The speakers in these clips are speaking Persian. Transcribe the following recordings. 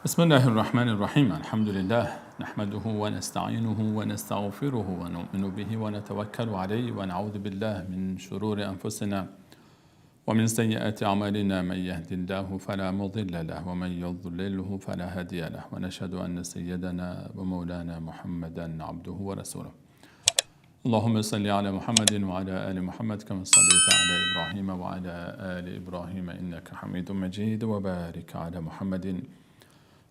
بسم الله الرحمن الرحيم الحمد لله نحمده ونستعينه ونستغفره ونؤمن به ونتوكل عليه ونعوذ بالله من شرور أنفسنا ومن سيئات أعمالنا من يهد الله فلا مضل له ومن يضلله فلا هادي له ونشهد أن سيدنا ومولانا محمدا عبده ورسوله اللهم صل على محمد وعلى آل محمد كما صليت على إبراهيم وعلى آل إبراهيم إنك حميد مجيد وبارك على محمد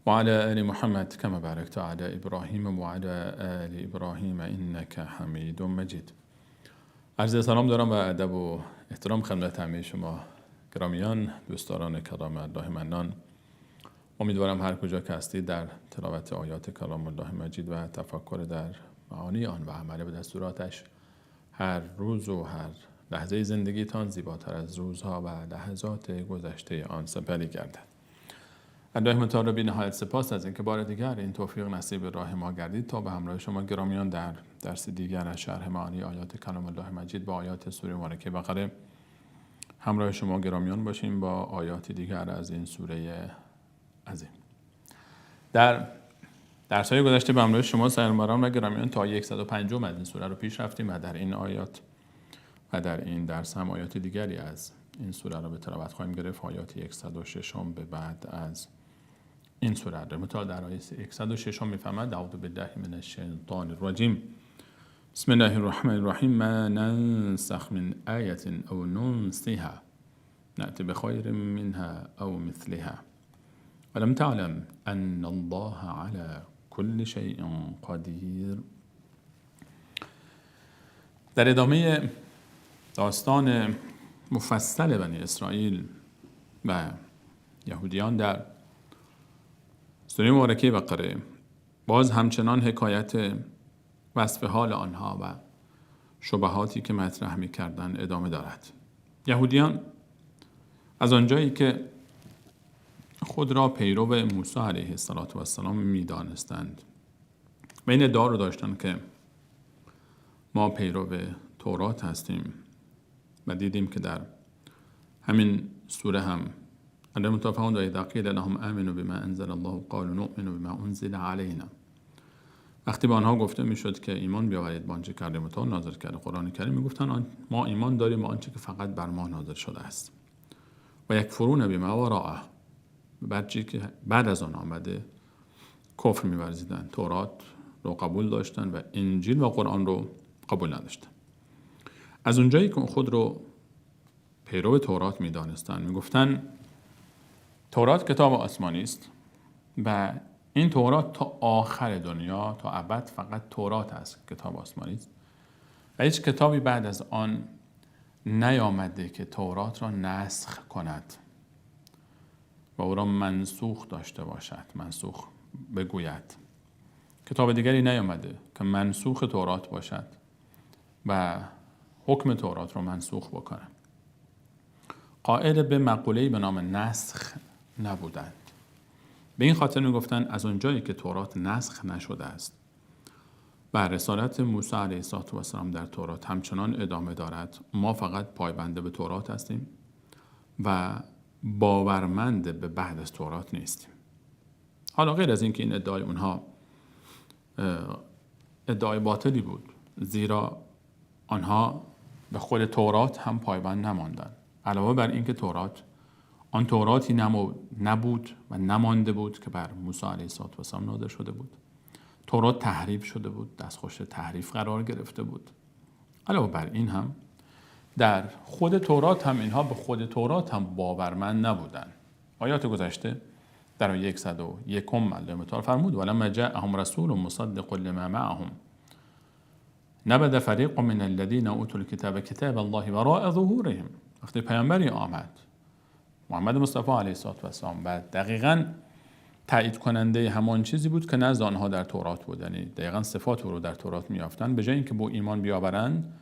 وعلى آل محمد كما باركت على إبراهيم وعلى آل إبراهيم إنك حميد مجيد. عرض سلام دارم و ادب و احترام خدمت همه شما گرامیان، دوستداران کلام الله منان. امیدوارم هر کجا که هستید در تلاوت آیات کلام الله مجید و تفکر در معانی آن و عمل به دستوراتش هر روز و هر لحظه زندگیتان زیباتر از روزها و لحظات گذشته آن سپری گردد. الله متعال را بی نهایت سپاس از اینکه بار دیگر این توفیق نصیب راه ما گردید تا به همراه شما گرامیان در درس دیگر از شرح معانی آیات کلام الله مجید با آیات سوره مبارکه بقره همراه شما گرامیان باشیم با آیات دیگر از این سوره عظیم. در درس‌های گذشته به همراه شما سروران و گرامیان تا 105 از این سوره رو پیش رفتیم و در این آیات و در این درس هم آیات دیگری از این سوره رو به تلاوت خواهیم گرفت. آیات 106 به بعد از این سوره رو متعال در آیه 106 میفهمد: اعوذ بالله من الشیطان الرجیم بسم الله الرحمن الرحیم ما ننسخ من آیة او ننسها نأتی بخیر منها او مثلها ولم تعلم ان الله على كل شيء قدیر. در ادامه داستان مفصل بنی اسرائیل و یهودیان در سوره مبارکه بقره باز همچنان حکایت وصف حال آنها و شبهاتی که مطرح می‌کردند ادامه دارد. یهودیان از آنجایی که خود را پیرو موسی علیه السلام می‌دانستند و این ادعا رو داشتند که ما پیرو تورات هستیم و دیدیم که در همین سوره هم الله متفاوض و اذا قیل لهم آمنوا بما انزل الله قالوا نؤمن بما انزل علينا. وقتی به آنها گفته میشد که ایمان بیاورید به آنچه که متعال نازل کرده قرآن کریم، میگفتند ما ایمان داریم به آنچه که فقط بر ما نازل شده است. و یکفرون بما وراءه، بعد از آن آمده کفر می‌ورزیدند. تورات رو قبول داشتند و انجیل و قرآن رو قبول نداشتند. از اونجایی که خود رو پیرو تورات می‌دانستند میگفتند تورات کتاب آسمانی است و این تورات تا آخر دنیا تا ابد فقط تورات است کتاب آسمانی است و هیچ کتابی بعد از آن نیامده که تورات را نسخ کند و او را منسوخ داشته باشد، منسوخ بگوید. کتاب دیگری نیامده که منسوخ تورات باشد و حکم تورات را منسوخ بکنه. قائل به مقوله‌ای به نام نسخ نبودند. به این خاطر میگفتند از اونجایی که تورات نسخ نشده است و رسالت موسی علیه السلام در تورات همچنان ادامه دارد، ما فقط پایبند به تورات هستیم و باورمند به بعد از تورات نیستیم. حالا غیر از این که این ادعای اونها ادعای باطلی بود، زیرا آنها به خود تورات هم پایبند نماندند. علاوه بر این که آن توراتی نبود و نمانده بود که بر موسی علیه السلام نازل شده بود. تورات تحریف شده بود، دستخوش تحریف قرار گرفته بود. علاوه بر این هم در خود تورات هم اینها به خود تورات هم باورمند نبودند. آیات گذشته در آیه 101 الله متعال فرمود ولما جاءهم رسول مصدق لما معهم نبذ فریق من الذین اوتوا الکتاب کتاب الله وراء ظهورهم. وقتی پیامبری آمد محمد مصطفی علیه السلام و دقیقاً تایید کننده همان چیزی بود که نزد آنها در تورات بود، یعنی دقیقاً صفات او رو در تورات میافتند، به جای اینکه با ایمان بیاورند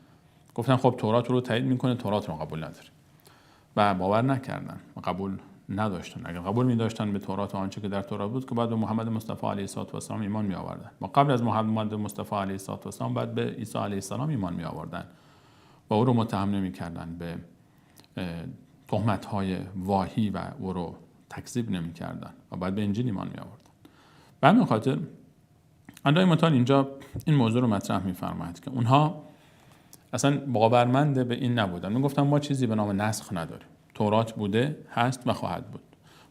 گفتن خب تورات رو تایید میکنه، تورات رو قبول نداره و باور نکردن و قبول نداشتن. اگر قبول می‌داشتن به تورات و آنچه که در تورات بود که بعد به محمد مصطفی علیه السلام ایمان می‌آوردن و قبل از محمد مصطفی علیه السلام بعد به عیسی علیه السلام ایمان می‌آوردن و او رو متهم نمی‌کردن به تهمت‌های واهی و او رو تکذیب نمی‌کردن و باید به انجیل ایمان می‌آوردن. به همین خاطر الله متعال اینجا این موضوع رو مطرح می‌فرماید که اونها اصلا باورمند به این نبودن. میگفتن ما چیزی به نام نسخ نداریم. تورات بوده، هست و خواهد بود.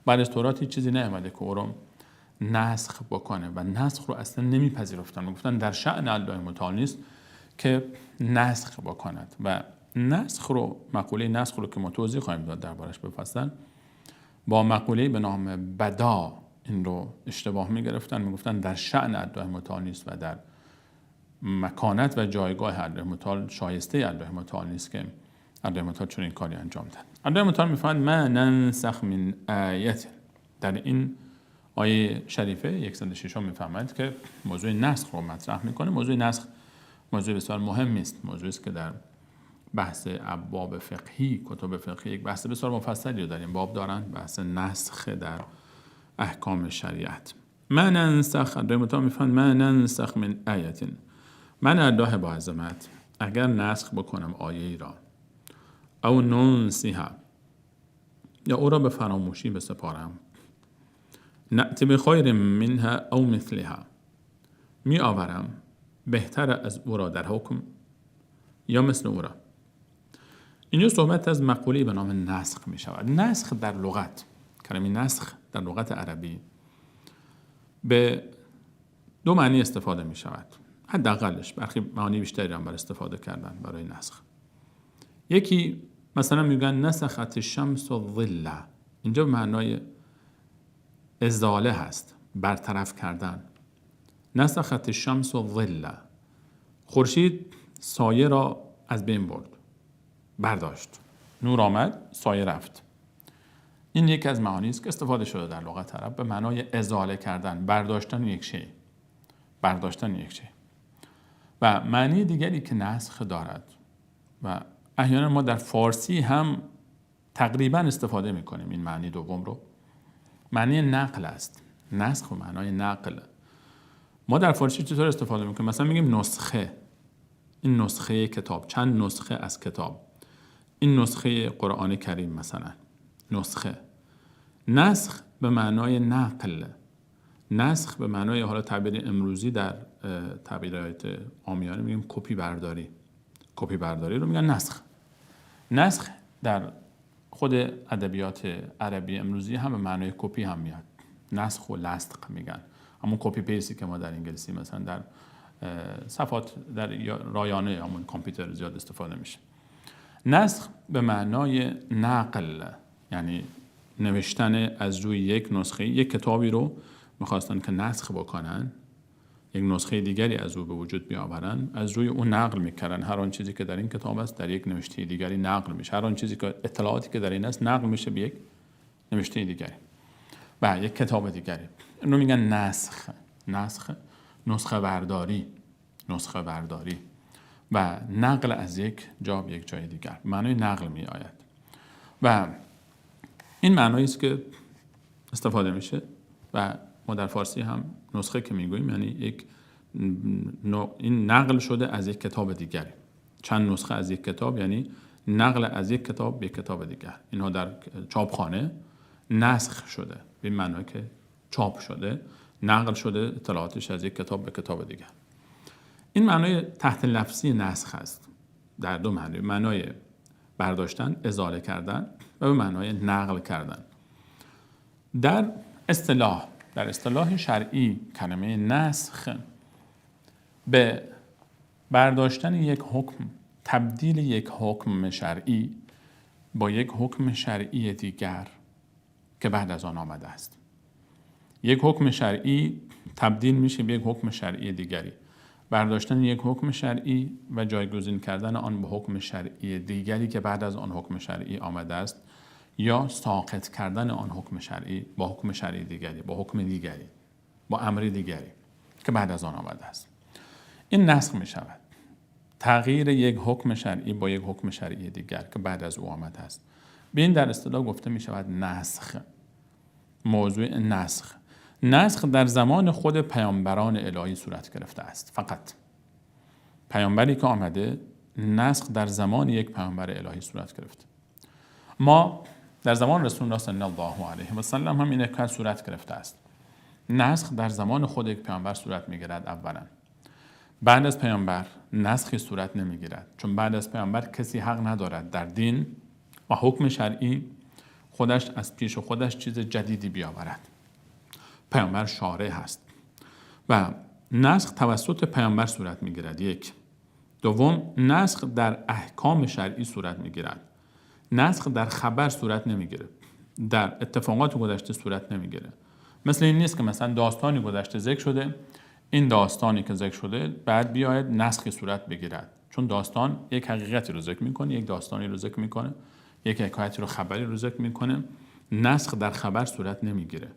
بعد از تورات هیچ چیزی نیامده که او رو نسخ بکنه و نسخ رو اصلا نمیپذیرفتن. میگفتن در شأن الله متعال نیست که نسخ بکند و نسخ رو، مقوله نسخ رو که ما توضیح خواهیم داد دربارش بفصل، با مقوله به نام بدا این رو اشتباه میگرفتن. میگفتن در شأن الله متعال نیست و در مکانت و جایگاه الله متعال شایسته الله متعال نیست که الله متعال چون این کاری انجام داد. الله متعال میفرماید ما ننسخ من آیت. در این آیه شریفه 106 میفرماید که موضوع نسخ رو مطرح میکنه. موضوع نسخ موضوع بسیار مهمی است. موضوعی است که در بحث ابواب فقهی، کتب فقهی یک بحث بسیار مفصلی رو در این باب دارند، بحث نسخ در احکام شریعت. ما ننسخ، الله متعال میفرماید ما ننسخ من آیت. من الله با عظمت اگر نسخ بکنم آیه ای را او ننسیها یا او را به فراموشی بسپارم، نأتی بخیر منها او مثلها، می آورم بهتر از او را در حکم یا مثل او را. اینجا صحبت از مقوله به نام نسخ می شود. نسخ در لغت، کلمه نسخ در لغت عربی به دو معنی استفاده می شود. حداقلش برخی معانی بیشتری هم بر استفاده کردن برای نسخ. یکی مثلا میگن نسخت الشمس الظل، اینجا به معنای ازاله هست، برطرف کردن. نسخت الشمس الظل، خورشید سایه را از بین برد، برداشت، نور آمد، سایه رفت. این یکی از معانی است که استفاده شده در لغت عرب به معنای ازاله کردن، برداشتن یک شی، برداشتن یک شی. و معنی دیگری که نسخ دارد و احیانا ما در فارسی هم تقریبا استفاده میکنیم این معنی دوم رو، معنی نقل است. نسخ و معنای نقل. ما در فارسی چطور استفاده میکنیم؟ مثلا میگیم نسخه، این نسخه کتاب، چند نسخه از کتاب، این نسخه قرآن کریم مثلا، نسخه. نسخ به معنای نقل، نسخ به معنای حالا تعبیر امروزی در تعبیرات عامیانه میگیم کپی برداری. کپی برداری رو میگن نسخ. نسخ در خود ادبیات عربی امروزی هم به معنای کپی هم میاد. نسخ و لصق میگن. همون کپی پیستی که ما در انگلیسی مثلا در صفحات در رایانه همون کامپیوتر زیاد استفاده میشه. نسخ به معنای نقل، یعنی نوشتن از روی یک نسخه، یک کتابی رو میخواستن که نسخ بکنن، یک نسخه دیگری از او به وجود بیاورن، از روی اون نقل میکردن. هر آن چیزی که در این کتاب است در یک نوشته دیگری نقل میشه. هر آن چیزی که اطلاعاتی که در این است نقل میشه به یک نوشته دیگری و یک کتاب دیگری. اینو میگن نسخ. نسخ، نسخه برداری، نسخه برداری و نقل از یک جا به یک جای دیگر، معنای نقل می آید. و این معنایی است که استفاده میشه و ما در فارسی هم نسخه که میگوییم یعنی یک این نقل شده از یک کتاب دیگری. چند نسخه از یک کتاب یعنی نقل از یک کتاب به یک کتاب دیگر. اینها در چاپخانه نسخ شده، به این معنی که چاپ شده، نقل شده اطلاعاتش از یک کتاب به کتاب دیگر. این معنای تحت لفظی نسخ است در دو معنی، معنای برداشتن، ازاله کردن و به معنای نقل کردن. در اصطلاح شرعی کلمه نسخ به برداشتن یک حکم، تبدیل یک حکم شرعی با یک حکم شرعی دیگر که بعد از آن آمده است. یک حکم شرعی تبدیل میشه به یک حکم شرعی دیگری. برداشتن یک حکم شرعی و جایگزین کردن آن به حکم شرعی دیگری که بعد از آن حکم شرعی آمده است، یا ساقط کردن آن حکم شرعی با حکم شرعی دیگری، با حکم دیگری، با امر دیگری که بعد از آن آمده است. این نسخ می شود. تغییر یک حکم شرعی با یک حکم شرعی دیگر که بعد از او آمده است. به این در اصطلاح گفته می شود نسخ. موضوع نسخ. نسخ در زمان خود پیامبران الهی صورت گرفته است. فقط پیامبری که آمده، نسخ در زمان یک پیامبر الهی صورت گرفته. ما در زمان رسول الله صلی الله علیه و سلم هم این کار صورت گرفته است. نسخ در زمان خود یک پیامبر صورت میگیرد اولا. بعد از پیامبر نسخی صورت نمیگیرد، چون بعد از پیامبر کسی حق ندارد در دین و حکم شرعی خودش از پیش خودش چیز جدیدی بیاورد. پیامبر شارع هست و نسخ توسط پیامبر صورت میگیرد. یک. دوم، نسخ در احکام شرعی صورت میگیرد. نسخ در خبر صورت نمیگیره، در اتفاقات گذشته صورت نمیگیره. مثل این نیست که مثلا داستانی گذشته ذکر شده، این داستانی که ذکر شده بعد بیاید نسخی صورت بگیرد، چون داستان یک حقیقتی رو ذکر میکنه، یک داستانی رو ذکر میکنه، یک حکایتی رو خبری رو ذکر میکنه. نسخ در خبر صورت نمیگیره،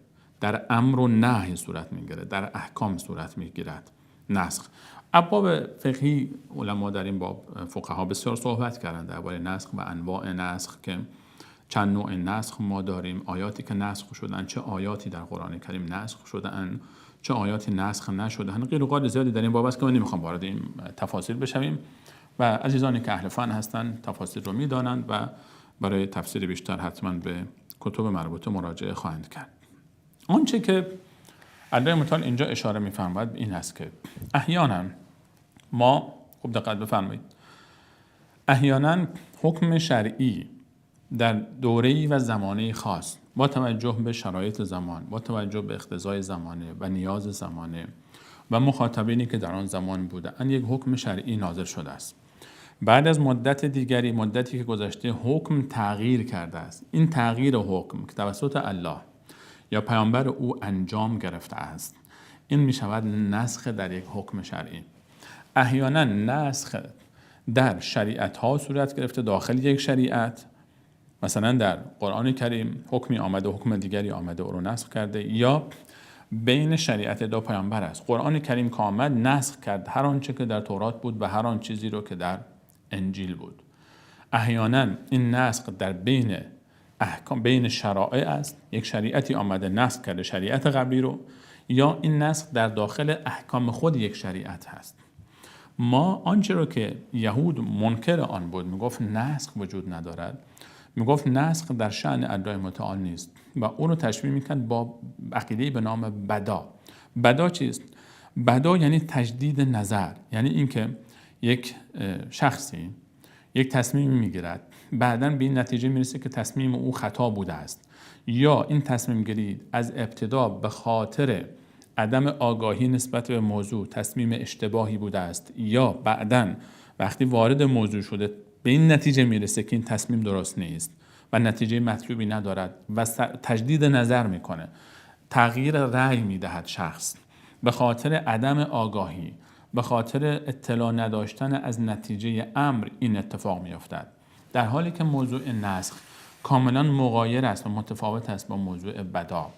در امر و نهی صورت میگیره، در احکام صورت میگیرد نسخ. ابواب فقهی علما در این باب فقها بسیار صحبت کردند درباره نسخ و انواع نسخ، که چند نوع نسخ ما داریم، آیاتی که نسخ شدن، چه آیاتی در قرآن کریم نسخ شدن، چه آیاتی نسخ نشدن. غیر و قال زیادی در این باب است که من نمیخوام وارد این تفاصیل بشویم و عزیزانی که اهل فن هستند تفاصیل رو میدانند و برای تفسیر بیشتر حتما به کتب مربوطه مراجعه خواهند کرد. آنچه که الله متعال اینجا اشاره می‌فرماید این است که احیانا ما، خوب دقت بفرمایید، احیانا حکم شرعی در دوره‌ای و زمانه خاص با توجه به شرایط زمان، با توجه به اقتضای زمانه و نیاز زمانه و مخاطبینی که در آن زمان بودند، یک حکم شرعی نازل شده است. بعد از مدت دیگری، مدتی که گذشته، حکم تغییر کرده است. این تغییر حکم که توسط الله یا پیامبر او انجام گرفته است، این می شود نسخ در یک حکم شرعی. احیانا نسخ در شریعت ها صورت گرفته داخل یک شریعت، مثلا در قرآن کریم حکمی آمده، حکم دیگری آمده او رو نسخ کرده، یا بین شریعت دو پیامبر است. قرآن کریم که آمد نسخ کرد هر آنچه که در تورات بود و هر آن چیزی رو که در انجیل بود. احیانا این نسخ در بین احکام، بین شرائع است، یک شریعتی آمده نسخ کرده شریعت قبلی رو، یا این نسخ در داخل احکام خود یک شریعت هست. ما آنچه رو که یهود منکر آن بود، میگفت نسخ وجود ندارد، میگفت نسخ در شأن الله متعال نیست و اون رو تشبیه میکرد با عقیده‌ای به نام بدا. بدا چیست؟ بدا یعنی تجدید نظر، یعنی اینکه یک شخصی یک تصمیم میگیرد، بعداً به این نتیجه میرسه که تصمیم او خطا بوده است، یا این تصمیم گیری از ابتدا به خاطر عدم آگاهی نسبت به موضوع تصمیم اشتباهی بوده است، یا بعداً وقتی وارد موضوع شده به این نتیجه میرسه که این تصمیم درست نیست و نتیجه مطلوبی ندارد و تجدید نظر میکنه، تغییر رأی میدهد شخص به خاطر عدم آگاهی، به خاطر اطلاع نداشتن از نتیجه امر این اتفاق میافتد. در حالی که موضوع نسخ کاملا مغایر است و متفاوت است با موضوع بدا.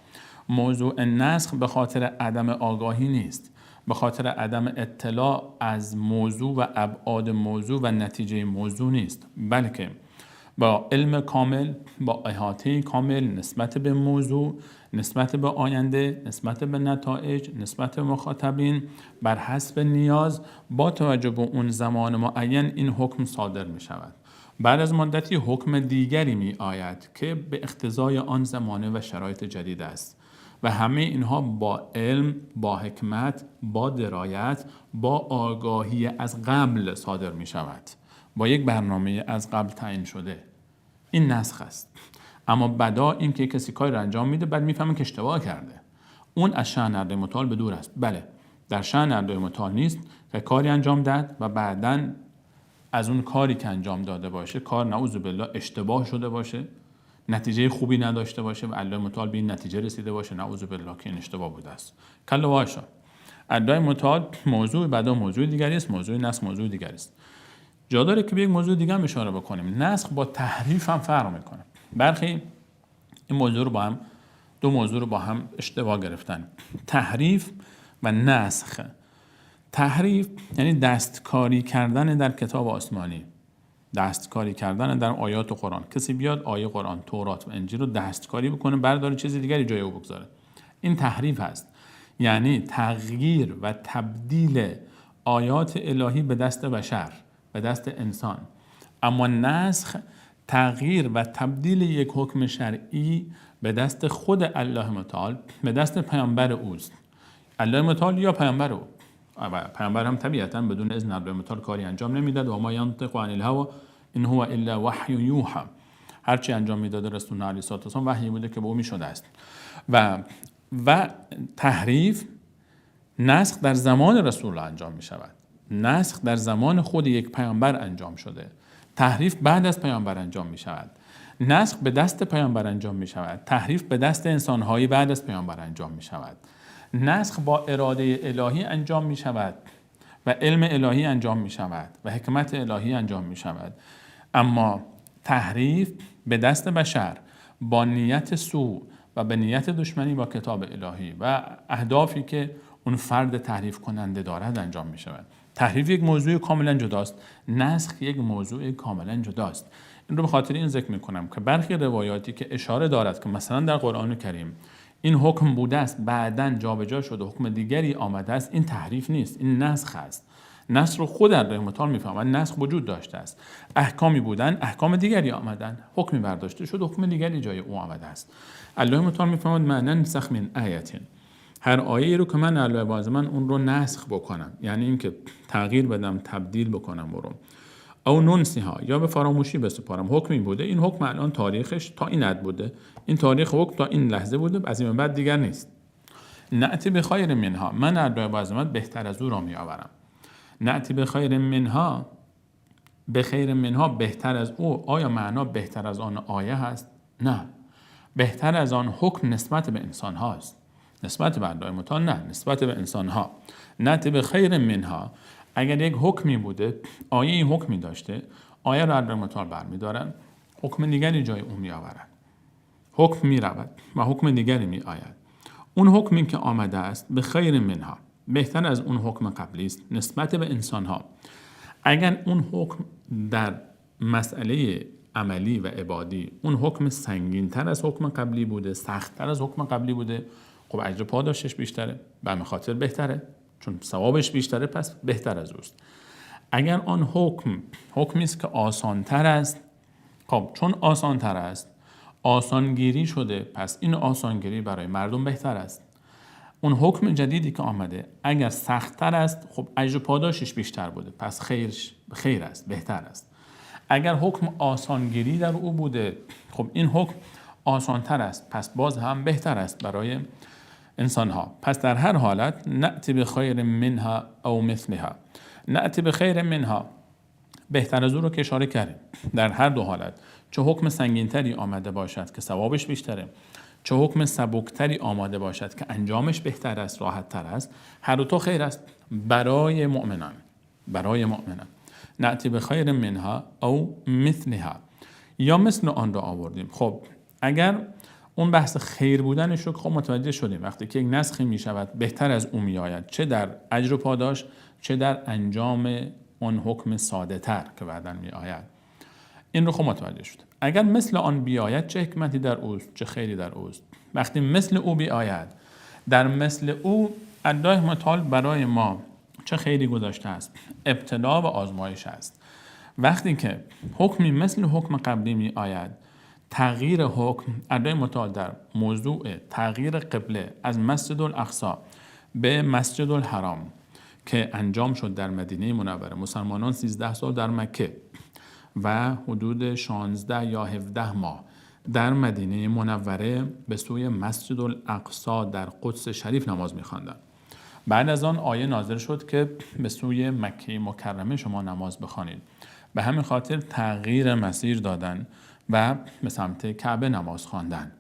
موضوع نسخ به خاطر عدم آگاهی نیست، به خاطر عدم اطلاع از موضوع و ابعاد موضوع و نتیجه موضوع نیست، بلکه با علم کامل، با احاطه کامل نسبت به موضوع، نسبت به آینده، نسبت به نتایج، نسبت به مخاطبین، بر حسب نیاز، با توجه به اون زمان معین این حکم صادر می شود. بعد از مدتی حکم دیگری می آید که به اقتضای آن زمانه و شرایط جدید است و همه اینها با علم، با حکمت، با درایت، با آگاهی از قبل صادر می شود، با یک برنامه از قبل تعیین شده. این نسخ است. اما بدا این که کسی کاری را انجام میده بعد میفهمه که اشتباه کرده، اون از شأن الله متعال به دور است. بله، در شأن الله متعال نیست که کاری انجام داد و بعداً از اون کاری که انجام داده باشه کار نعوذ بالله اشتباه شده باشه، نتیجه خوبی نداشته باشه و الله متعال به این نتیجه رسیده باشه نعوذ بالله که این اشتباه بوده است. کلا واشا. الله متعال موضوع بدا موضوع دیگری است، موضوع نسخ موضوع دیگری است. جا داره که به یک موضوع دیگه هم اشاره بکنیم. نسخ با تحریف هم فرق میکنه. برخی این موضوع رو با هم، دو موضوع رو با هم اشتباه گرفتن، تحریف و نسخ. تحریف یعنی دستکاری کردن در کتاب آسمانی، دستکاری کردن در آیات قرآن. کسی بیاد آیه قرآن، تورات و انجیل رو دستکاری بکنه، برداره چیز دیگری جای او بگذاره. این تحریف هست، یعنی تغییر و تبدیل آیات الهی به دست بشر، به دست انسان. اما نسخ تغییر و تبدیل یک حکم شرعی به دست خود الله متعال، به دست پیامبر اوست. الله متعال یا پیامبر او. پیامبر هم طبیعتا بدون اذن الله متعال کاری انجام نمیداد. و ما ینطق عن الهوی ان هو الا وحی یوحی. هرچی انجام میداده رسول الله علیه السلام وحی بوده که به او میشده است. و تحریف، نسخ در زمان رسول الله انجام می شود. نسخ در زمان خود یک پیامبر انجام شده. تحریف بعد از پیامبر انجام می شود. نسخ به دست پیامبر انجام می شود. تحریف به دست انسانهایی بعد از پیامبر انجام می شود. نسخ با اراده الهی انجام می شود و علم الهی انجام می شود و حکمت الهی انجام می شود. اما تحریف به دست بشر با نیت سوء و به نیت دشمنی با کتاب الهی و اهدافی که اون فرد تحریف کننده دارد انجام می شود. تحریف یک موضوع کاملا جداست، نسخ یک موضوع کاملا جداست. این رو به خاطر این ذکر می کنم که برخی روایاتی که اشاره دارد که مثلا در قرآن کریم این حکم بوده است بعداً جابجا شده حکم دیگری آمده است، این تحریف نیست، این نسخ است. نسخ رو خود الله متعال میفهمد، نسخ وجود داشته است. احکامی بودن، احکام دیگری آمدن، حکمی برداشته شد، حکم دیگری جای او آمده است. الله متعال میفهمد معنی نسخ من آیه، هر آیه رو که من الله باز من اون رو نسخ بکنم، یعنی اینکه تغییر بدم، تبدیل بکنم رو، او ننسیها یا به فراموشی بسپارم. حکمی بوده، این حکم الان تاریخش تا این حد بوده، این تاریخ حکم تا این لحظه بوده، از این بعد دیگر نیست. نأتی به خیر منها، من الله باز من بهتر از او را می آورم. نأتی به خیر منها، به خیر منها بهتر از او، آیا معنا بهتر از آن آیه هست؟ نه، بهتر از آن حکم نسبت به انسان هاست، نسبت به الله متعال نه، نسبت به انسان ها. نأتی به خیر منها، اگر یک حکمی بوده، آیه این حکمی داشته، آیه را الله متعال برمی‌دارن، حکم دیگری جای اون می آورن، حکم می رود و حکم دیگری می آید. اون حکمی که آمده است به خیر منها، بهتر از اون حکم قبلی است نسبت به انسان ها. اگر اون حکم در مسئله عملی و عبادی اون حکم سنگین تر از حکم قبلی بوده، سخت تر از حکم قبلی بوده، خب اجر پاداشش بیشتره، به همین خاطر بهتره، چون ثوابش بیشتره، پس بهتر از اوست. اگر آن حکمی است که آسان تر است، خب چون آسان تر است، آسانگیری شده، پس این آسانگیری برای مردم بهتر است. اون حکم جدیدی که آمده اگر سخت تر است، خب اجر پاداشش بیشتر بوده، پس خیر است، بهتر است. اگر حکم آسانگیری در او بوده، خب این حکم آسان تر است، پس باز هم بهتر است برای انسان ها. پس در هر حالت نأتی به خیر منها او مثلها، نأتی به خیر منها، بهتر از او رو که اشاره کردیم. در هر دو حالت، چه حکم سنگینتری آمده باشد که ثوابش بیشتره، چه حکم سبکتری آمده باشد که انجامش بهتر است، راحت تر است، هر دو تا خیر است برای مؤمنان. برای مؤمنان نأتی به خیر منها او مثلها، یا مثل آن را آوردیم. خب اگر اون بحث خیر بودنش رو خب متوجه شدیم، وقتی که یک نسخی می شود بهتر از اون می آید، چه در اجر و پاداش، چه در انجام اون حکم ساده تر که بعداً می آید، این رو خب متوجه شد. اگر مثل آن بیاید، چه حکمتی در اوست، چه خیری در اوست. وقتی مثل او بیاید، در مثل او الله متعال برای ما چه خیری گذاشته است، ابتلا و آزمایش است. وقتی که حکمی مثل حکم قبلی می آید، تغییر حکم، الله متعال در موضوع تغییر قبله از مسجد الاقصی به مسجد الحرام که انجام شد در مدینه منوره، مسلمانان 13 سال در مکه و حدود 16 یا 17 ماه در مدینه منوره به سوی مسجد الاقصی در قدس شریف نماز می‌خواندند. بعد از آن آیه نازل شد که به سوی مکه مکرمه شما نماز بخوانید. به همین خاطر تغییر مسیر دادن و به سمت کعبه نماز خواندن.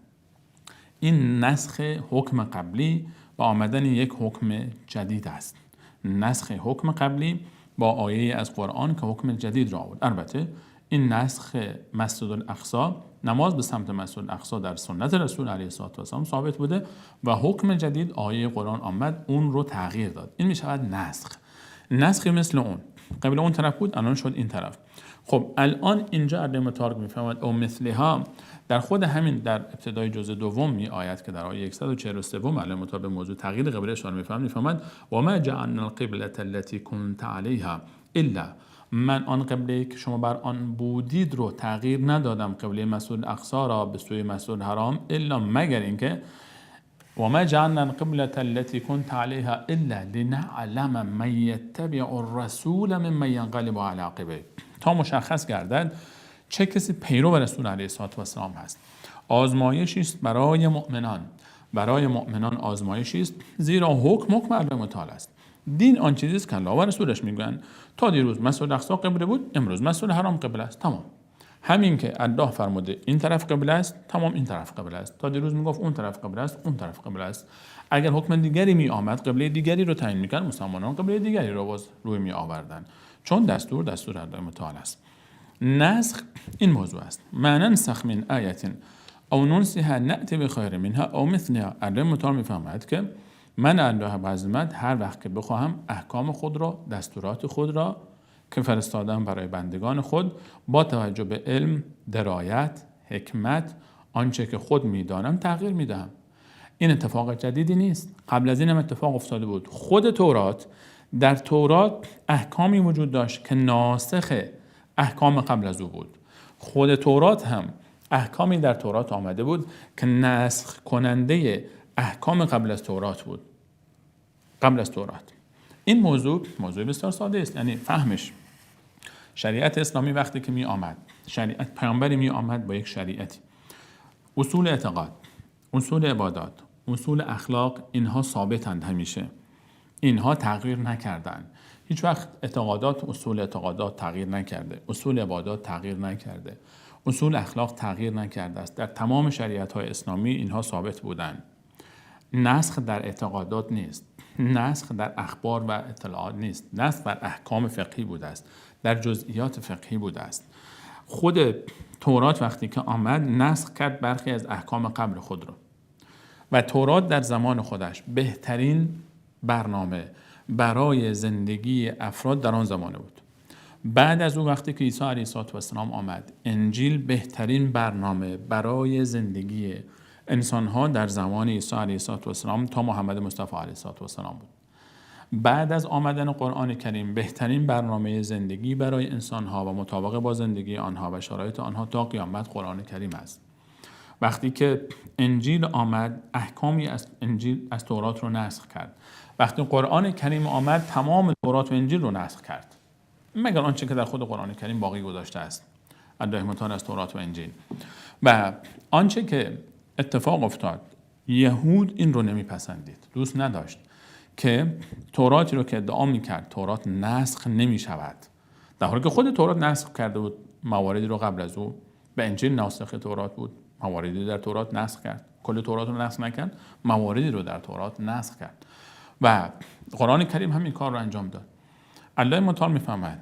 این نسخ حکم قبلی با آمدن یک حکم جدید است. نسخ حکم قبلی با آیه از قرآن که حکم جدید را آورد. البته این نسخ مسجد الاقصی، نماز به سمت مسجد الاقصی در سنت رسول علیه السلام ثابت بوده و حکم جدید آیه قرآن آمد اون رو تغییر داد. این می شود نسخ. نسخی مثل اون، قبل اون طرف بود الان شد این طرف. خب الان اینجا الله متعال میفهمد او مثلها، در خود همین در ابتدای جزء دوم می آید که در آیه 143 الله متعال به موضوع تغییر قبله اشاره میفهمد و ما جعلنا القبلة التي كنت عليها الا من آن قبله که شما بر آن بودید رو تغییر ندادم، قبله مسجد الاقصی را به سوی مسجد الحرام، الا مگر اینکه و ما جعلنا القبلة التي كنت عليها الا لنعلم من يتبع الرسول ممن ينقلب على عقبه، تا مشخص گردد چه کسی پیرو رسول علیه السلام هست. آزمایشی است برای مؤمنان آزمایشی است، زیرا حکم الله متعال است. دین آن چیزی است که الله و رسولش میگویند. تا دیروز مسجد الاقصی قبله بود، امروز مسجد الحرام قبله است، تمام. همین که الله فرموده این طرف قبله است، تمام این طرف قبله است. تا دیروز میگفت اون طرف قبله است، اون طرف قبله است. اگر حکم دیگری می آمد، قبله دیگری رو تعیین میکرد، مسلمانان قبله دیگری رو باز روی می آوردن، چون دستور الله متعال است. نسخ این موضوع است. ما ننسخ من آیه او ننسها نأتی بخیر منها او مثلها. الله متعال میفهمد که من الله بعظمت هر وقت که بخواهم احکام خود را، دستورات خود را که فرستادم برای بندگان خود، با توجه به علم، درایت، حکمت، آنچه که خود میدانم تغییر میدهم. این اتفاق جدیدی نیست، قبل از این هم اتفاق افتاده بود. خود تورات، در تورات احکامی وجود داشت که ناسخ احکام قبل از او بود. خود تورات هم احکامی در تورات آمده بود که نسخ کننده احکام قبل از تورات بود. قبل از تورات. این موضوع بسیار ساده است، یعنی فهمش. شریعت اسلامی وقتی که می آمد، شریعت پیامبری می آمد با یک شریعتی، اصول اعتقاد، اصول عبادات، اصول اخلاق، اینها ثابتند همیشه. اینها تغییر نکردن. هیچ وقت اصول اعتقادات تغییر نکرده، اصول عبادات تغییر نکرده، اصول اخلاق تغییر نکرده است. در تمام شریعت‌های اسلامی اینها ثابت بودند. نسخ در اعتقادات نیست، نسخ در اخبار و اطلاعات نیست، نسخ در احکام فقهی بوده است، در جزئیات فقهی بوده است. خود تورات وقتی که آمد نسخ کرد برخی از احکام قبل خود رو، و تورات در زمان خودش بهترین برنامه برای زندگی افراد در آن زمانه بود. بعد از او وقتی که عیسی علیه السلام آمد، انجیل بهترین برنامه برای زندگی انسانها در زمان عیسی علیه السلام تا محمد مصطفی علیه السلام بود. بعد از آمدن قرآن کریم بهترین برنامه زندگی برای انسانها و مطابق با زندگی آنها و شرایط آنها تا قیامت قرآن کریم است. وقتی که انجیل آمد، احکامی از انجیل از تورات رو نسخ کرد. وقتی قرآن کریم آمد، تمام تورات و انجیل رو نسخ کرد، مگر آنچه که در خود قرآن کریم باقی گذاشته است، الله متعال از تورات و انجیل. و آنچه که اتفاق افتاد، یهود این رو نمیپسندید، دوست نداشت که توراتی رو که ادعا میکرد تورات نسخ نمیشود، در حالی که خود تورات نسخ کرده بود مواردی رو قبل از او، به انجیل ناسخ تورات بود، مواردی در تورات نسخ کرد. کل تورات رو نسخ نکرد، مواردی رو در تورات نسخ کرد و قرآن کریم همین کار رو انجام داد. الله متعال میفهمد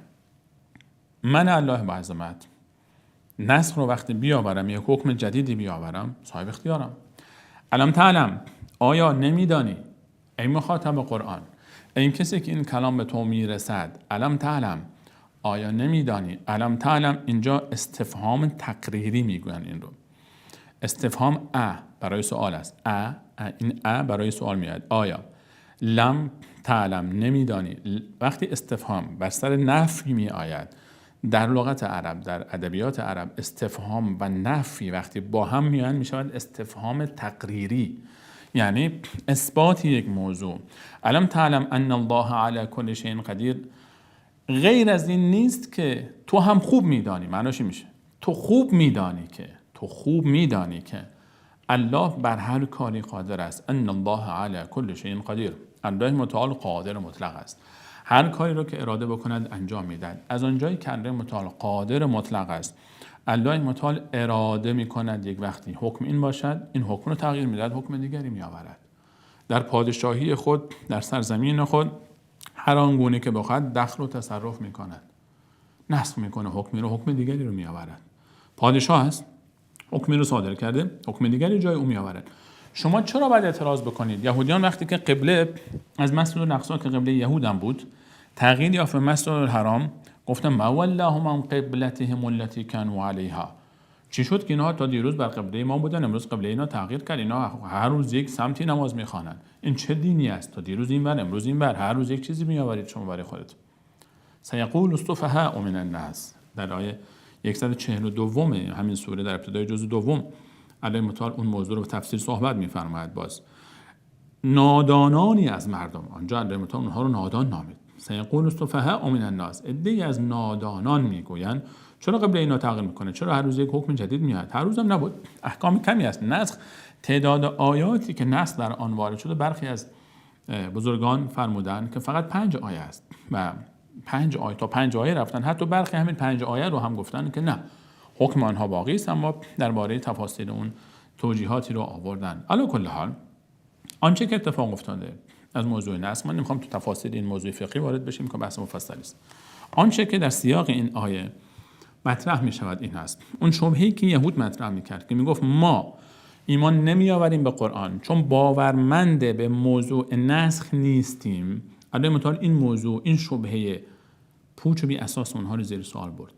من الله با عظمت نسخ رو وقتی بیاورم، یک حکم جدیدی بیاورم، صاحب اختیارم. الم تعلم، آیا نمیدانی ای مخاطب قرآن، این کسی که این کلام به تو میرسد، الم تعلم، آیا نمیدانی؟ الم تعلم اینجا استفهام تقریری میگوین. این رو استفهام برای سوال است. این برای سوال میاد. آیا لم تعلم، نمیدانی. وقتی استفهام بر سر نفی می آید در لغت عرب، در ادبیات عرب، استفهام و نفی وقتی با هم میان می شود استفهام تقریری، یعنی اثبات یک موضوع. الم تعلم ان الله علی کل شیء قدیر، غیر از این نیست که تو هم خوب میدانی. معناش میشه تو خوب میدانی که الله بر هر کاری قادر است. ان الله علی کل شیء قدیر، الله متعال قادر مطلق است، هر کاری رو که اراده بکند انجام میدهد. از آنجایی که الله متعال قادر مطلق است، الله متعال اراده میکند یک وقتی حکم این باشد، این حکم رو تغییر میدهد، حکم دیگری میآورد. در پادشاهی خود، در سرزمین خود، هر آنگونه که بخواهد دخل و تصرف میکند، نسخ میکنه حکمی رو، حکم دیگری رو میآورد. پادشاه است، حکمی رو صادر کرده، حکم دیگری جای او میآورد. شما چرا باید اعتراض بکنید؟ یهودیان وقتی که قبله از مسجد الاقصی که قبله یهودان بود تغییر یافت به مسجد الحرام، گفتن ما واللهم عن قبلتهم التي كانوا عليها. چی شد که اینها تا دیروز بر قبله ما بودن، امروز قبله اینا تغییر کرد، اینا هر روز یک سمتی نماز میخوانند. این چه دینی است؟ تا دیروز این ور، امروز این ور، هر روز یک چیزی میآورید شما برای خودت. سیقول السفهاء من الناس، در آیه 142 همین سوره در ابتدای جزء دوم الله متعال اون موضوع رو به تفصیل صحبت می‌فرماید. باز نادانانی از مردم، آنجا الله متعال اونها رو نادان نامید. سیقول السفهاء من الناس، عده‌ای از نادانان میگویند چرا قبل اینا تغییر میکنه، چرا هر روز یک حکم جدید میاد، هر روزم نبود، احکام کمی است. نسخ، تعداد آیاتی که نسخ در آن وارد شده، برخی از بزرگان فرمودند که فقط 5 آیه است و 5 آیه تا 5 آیه رفتن، حتی برخی همین 5 آیه رو هم گفتن که نه، حکم آنها باقی است، اما درباره تفاصیل اون توجیهاتی رو آوردن. علی کل حال آنچه که اتفاق افتاده از موضوع نسخ، من نمیخوام تو تفاصیل این موضوع فقهی وارد بشیم که بحث مفصلی است. آنچه که در سیاق این آیه مطرح می شود این است، اون شبهه‌ای که یهود مطرح میکرد که میگفت ما ایمان نمی آوریم به قرآن چون باورمند به موضوع نسخ نیستیم، الله متعال این موضوع، این شبهه پوچ و بی اساس اونها رو زیر سوال برد.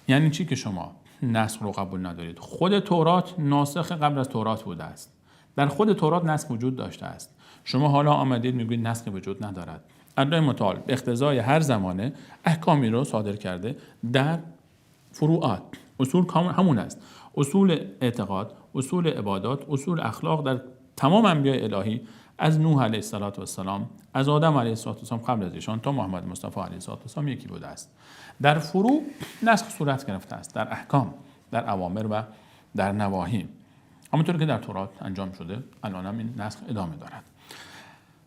یعنی چی که شما نسخ رو قبول ندارید؟ خود تورات ناسخ قبل از تورات بوده است، در خود تورات نسخ وجود داشته است، شما حالا آمدید میگویید نسخ وجود ندارد. الله متعال به اقتضای هر زمانه احکامی رو صادر کرده در فروعات. اصول همون است، اصول اعتقاد، اصول عبادات، اصول اخلاق در تمام انبیاء الهی، از نوح علیه السلام، از آدم علیه السلام قبل از ایشان تا محمد مصطفی علیه السلام یکی بوده است. در فروع نسخ صورت گرفته است، در احکام، در اوامر و در نواهی، همونطور که در تورات انجام شده، الان هم این نسخ ادامه دارد.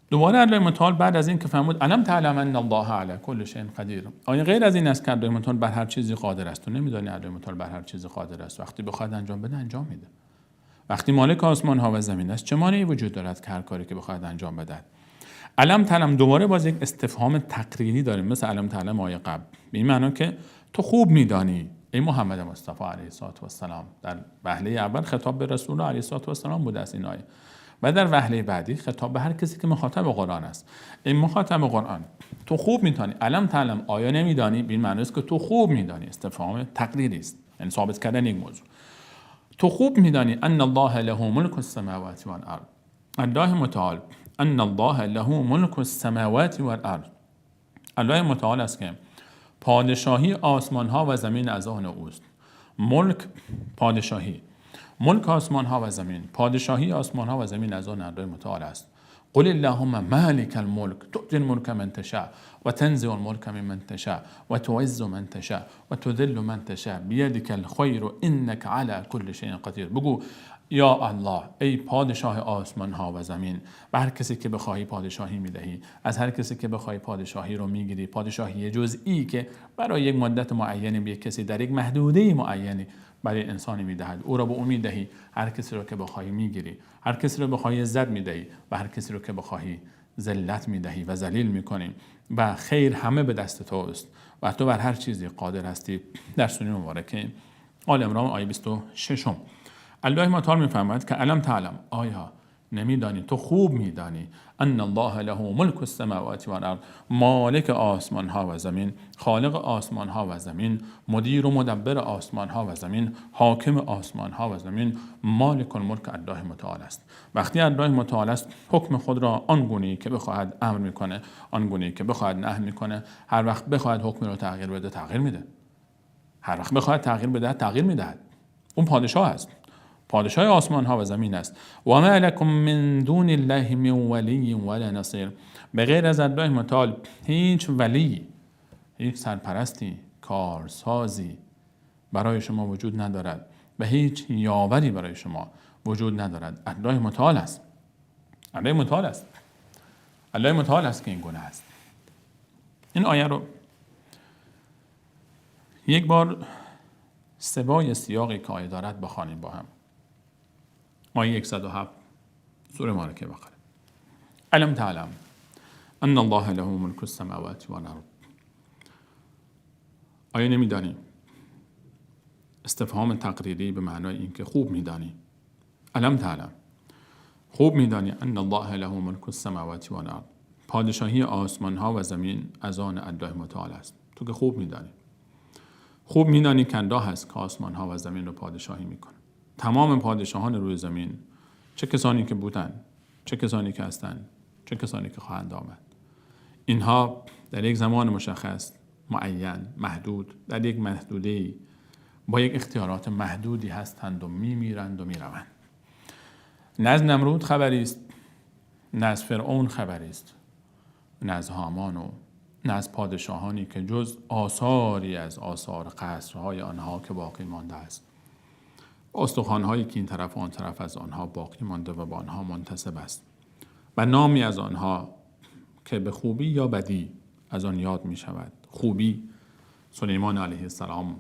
دوباره الله متعال بعد از این که فرمود الم تعلم ان الله علی کل شیء قدیر، آیا غیر از این است که الله متعال بر هر چیزی قادر است؟ تو نمیدانی الله متعال بر هر چیزی قادر است؟ وقتی بخواد انجام بده انجام میده. وقتی مالک آسمان ها و زمین است، چه مانعی وجود دارد که هر کاری که بخواد انجام بده؟ الم تعلم دوباره باز یک استفهام تقریری داریم، مثل الم تعلم آیه قبل، به این معنی که تو خوب میدانی ای محمد مصطفی علیه السلام. در وهله اول خطاب به رسول علیه السلام بوده است این آیه، و در وهله بعدی خطاب به هر کسی که مخاطب قرآن است. این مخاطب قرآن، تو خوب میدانی، الم تعلم آیا نمیدانی، به این معنی است که تو خوب میدانی، استفهام تقریری است، یعنی ثابت کردن یک موضوع. تو خوب میدانی ان الله له ملک السماوات والارض، الله متعال ان الله له ملک السماوات والارض، الله متعال است که پادشاهی آسمان ها و زمین از آن اوست. ملک، پادشاهی، ملک آسمان ها و زمین، پادشاهی آسمان ها و زمین از آن الله متعال است. قل اللهم مالک الملک تؤتی الملک من تشاء و تنزع الملک ممن تشاء و تعز من تشاء و تذل من تشاء بیدک الخیر انک علی کل شیء قدیر. بگو یا الله ای پادشاه آسمان ها و زمین، به هر کسی که بخواهی پادشاهی میدهی، از هر کسی که بخواهی پادشاهی رو میگیری، پادشاهی جزئی که برای یک مدت معینی به یک کسی در یک محدوده معینی برای انسانی میدهد، او را به او میدهی، هر کسی رو که بخواهی میگیری، هر کسی رو بخواهی عزت میدهی و هر کسی رو که بخواهی ذلت میدهی و ذلیل میکنی و خیر همه به دست توست و تو بر هر چیزی قادر هستی. در سوره مبارکه آل عمران آیه 26 الله متعال میفرماید که الم تعلم، آیا نمیدانی، تو خوب میدانی، ان الله له ملک السماوات والارض، مالک آسمان ها و زمین، خالق آسمان ها و زمین، مدیر و مدبر آسمان ها و زمین، حاکم آسمان ها و زمین، مالک الملک الله متعال است. وقتی الله متعال است، حکم خود را آنگونه‌ای که بخواهد امر میکنه، آنگونه‌ای که بخواهد نهی میکنه، هر وقت بخواهد حکم رو تغییر بده تغییر میده، هر وقت بخواهد تغییر بده تغییر میدهد. اون پادشاه است، پادشاه آسمان ها و زمین است. و ما لکم من دون الله من ولی ولا نصیر، به غیر از الله متعال هیچ ولی، هیچ سرپرستی، کارسازی برای شما وجود ندارد و هیچ یاوری برای شما وجود ندارد. الله متعال است، الله متعال است، الله متعال است که این گونه است. این آیه رو یک بار سوای سیاقی که آیه دارد بخوانیم با هم. آیه 107 سوره مبارکه بقره. الم تعلم ان الله له ملک السماوات والارض، آیا نمیدانی؟ استفهام تقریری به معنای اینکه خوب میدانی. الم تعلم، خوب میدانی، ان الله له ملک السماوات والارض، پادشاهی آسمان ها و زمین از آن الله متعال است. تو که خوب میدانی، خوب میدانی که الله هست که آسمان ها و زمین رو پادشاهی میکنه. تمام پادشاهان روی زمین، چه کسانی که بودند، چه کسانی که هستند، چه کسانی که خواهند آمد، اینها در یک زمان مشخص معین، محدود، در یک محدوده‌ای با یک اختیارات محدودی هستند و میمیرند و میروند. نه از نمرود خبری است، نه از فرعون خبری است، نه از هامان و نه از پادشاهانی که جز آثاری از آثار قصرهای آنها که باقی مانده است، استخوان‌هایی که این طرف و آن طرف از آنها باقی مانده و با آنها منتسب است و نامی از آنها که به خوبی یا بدی از آن یاد می شود. خوبی سلیمان علیه السلام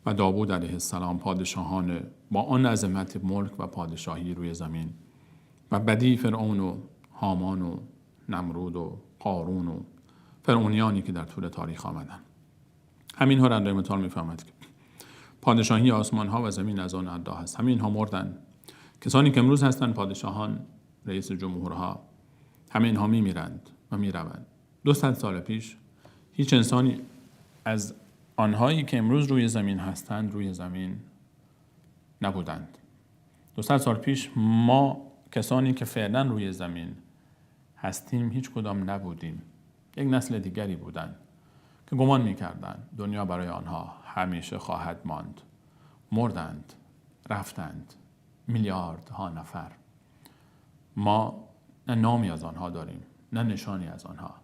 و داوود علیه السلام، پادشاهان با آن عظمت ملک و پادشاهی روی زمین، و بدی فرعون و هامان و نمرود و قارون و فرعونیانی که در طول تاریخ آمدن. همین ها را اندای متعال می فهمد که پادشاهی آسمان ها و زمین از آن الله است. همین ها مردن. کسانی که امروز هستند پادشاهان، رئیس جمهورها، همین ها می میرند و می روند. 200 سال پیش هیچ انسانی از آنهایی که امروز روی زمین هستند روی زمین نبودند. 200 سال پیش ما کسانی که فعلا روی زمین هستیم هیچ کدام نبودیم. یک نسل دیگری بودند که گمان می‌کردند دنیا برای آنها همیشه خواهد ماند. مردند، رفتند، میلیاردها نفر. ما نه نامی از آنها داریم، نه نشانی از آنها.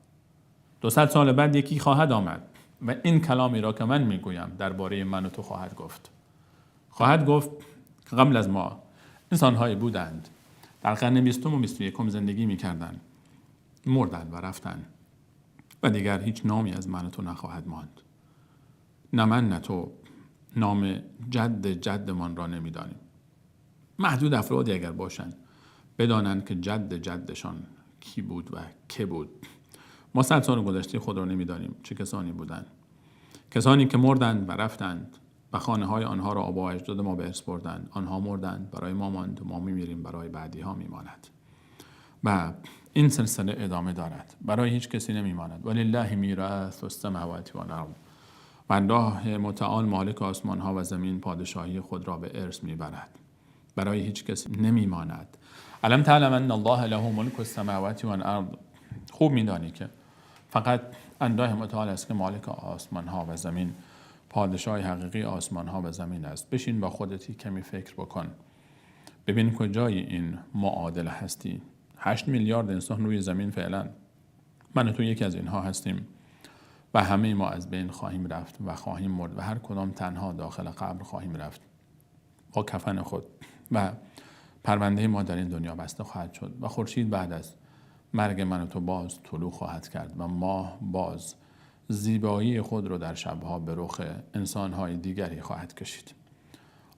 200 سال بعد یکی خواهد آمد و این کلامی را که من میگویم درباره من و تو خواهد گفت. خواهد گفت که قبل از ما انسان‌هایی بودند در قرن 20 و 21 زندگی می‌کردند، مردند و رفتند و دیگر هیچ نامی از من و تو نخواهد ماند. نه من نه تو نام جدمان را نمی‌دانیم. محدود افرادی اگر باشند بدانند که جدشان کی بود و که بود. ما 100 سال گذشته خود را نمی‌دانیم چه کسانی بودند. کسانی که مردند و رفتند و خانه‌های آنها را آبا و اجداد ما به ارث بردند. آنها مردند، برای ما ماند، ما می‌میریم، برای بعدی‌ها می‌ماند. و این سلسله ادامه دارد. برای هیچ کسی نمی‌ماند. ولله میراث السماوات والارض. و الله متعال مالک آسمان‌ها و زمین پادشاهی خود را به ارث می‌برد. برای هیچ کسی نمی‌ماند. علم تعلم ان الله له ملک السماوات والارض. خوب می‌دانی که فقط الله متعال است که مالک آسمان‌ها و زمین، پادشاه حقیقی آسمان‌ها و زمین است. بشین با خودتی کمی فکر بکن. ببین کجای این معادله هستی. 8 میلیارد انسان روی زمین فعلا. من و تو یکی از اینها هستیم و همه ما از بین خواهیم رفت و خواهیم مرد و هر کدام تنها داخل قبر خواهیم رفت با کفن خود و پرونده ما در این دنیا بسته خواهد شد و خورشید بعد از مرگ من و تو باز طلوع خواهد کرد و ماه باز زیبایی خود رو در شبها به رخ انسان‌های دیگری خواهد کشید.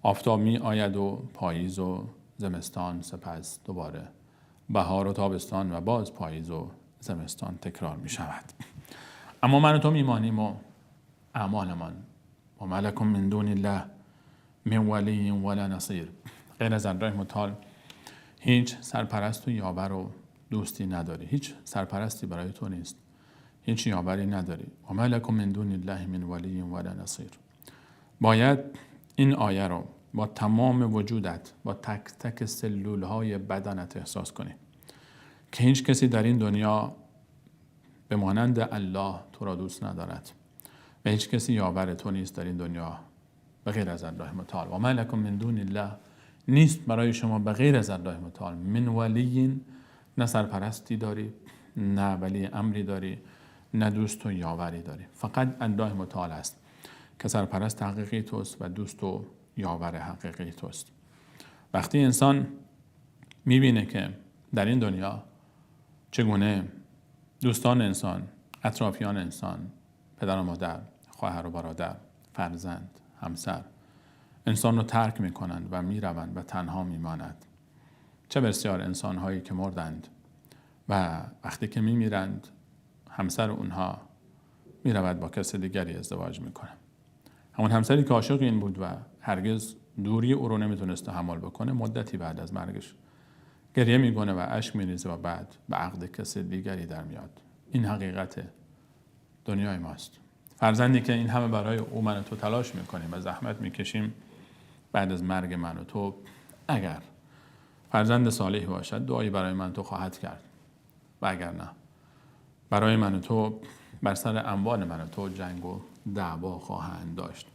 آفتاب می آید و پاییز و زمستان، سپس دوباره بهار و تابستان و باز پاییز و زمستان تکرار می شود. اما من و تو میمانیم و اعمالمان و ما لکم من دون الله من ولی ولا نصیر. غیر از الله متعال هیچ سرپرست و یاور و دوستی نداری. هیچ سرپرستی برای تو نیست. هیچ یاوری نداری. و ما لکم من دون الله من ولی ولا نصیر. باید این آیه رو با تمام وجودت، با تک تک سلولهای بدنت احساس کنی که هیچ کسی در این دنیا به مانند الله تو را دوست ندارد و هیچ کسی یاور تو نیست در این دنیا به غیر از الله متعال. و ما لکم من دون الله، نیست برای شما به غیر از الله متعال من ولی، نه سرپرستی داری، نه ولی امری داری، نه دوست و یاوری داری. فقط الله متعال است که سرپرست حقیقی توست و دوست و یاور حقیقی توست. وقتی انسان میبینه که در این دنیا چگونه دوستان انسان، اطرافیان انسان، پدر و مادر، خواهر و برادر، فرزند، همسر، انسان رو ترک میکنند و میروند و تنها میماند. چه بسیار انسانهایی که مردند و وقتی که میمیرند همسر اونها میرود با کس دیگری ازدواج میکنه. همون همسری که عاشق این بود و هرگز دوری او رو نمیتونست تحمل بکنه، مدتی بعد از مرگش گریه میکنه و اشک میریزه و بعد به عقد کس دیگری در میاد. این حقیقت دنیای ماست. فرزندی که این همه برای او من و تو تلاش میکنیم و زحمت میکشیم، بعد از مرگ من و تو اگر فرزند صالح باشد دعایی برای من تو خواهد کرد و اگر نه برای من و تو بر سر اموال من و تو جنگ و دعوا خواهند داشت.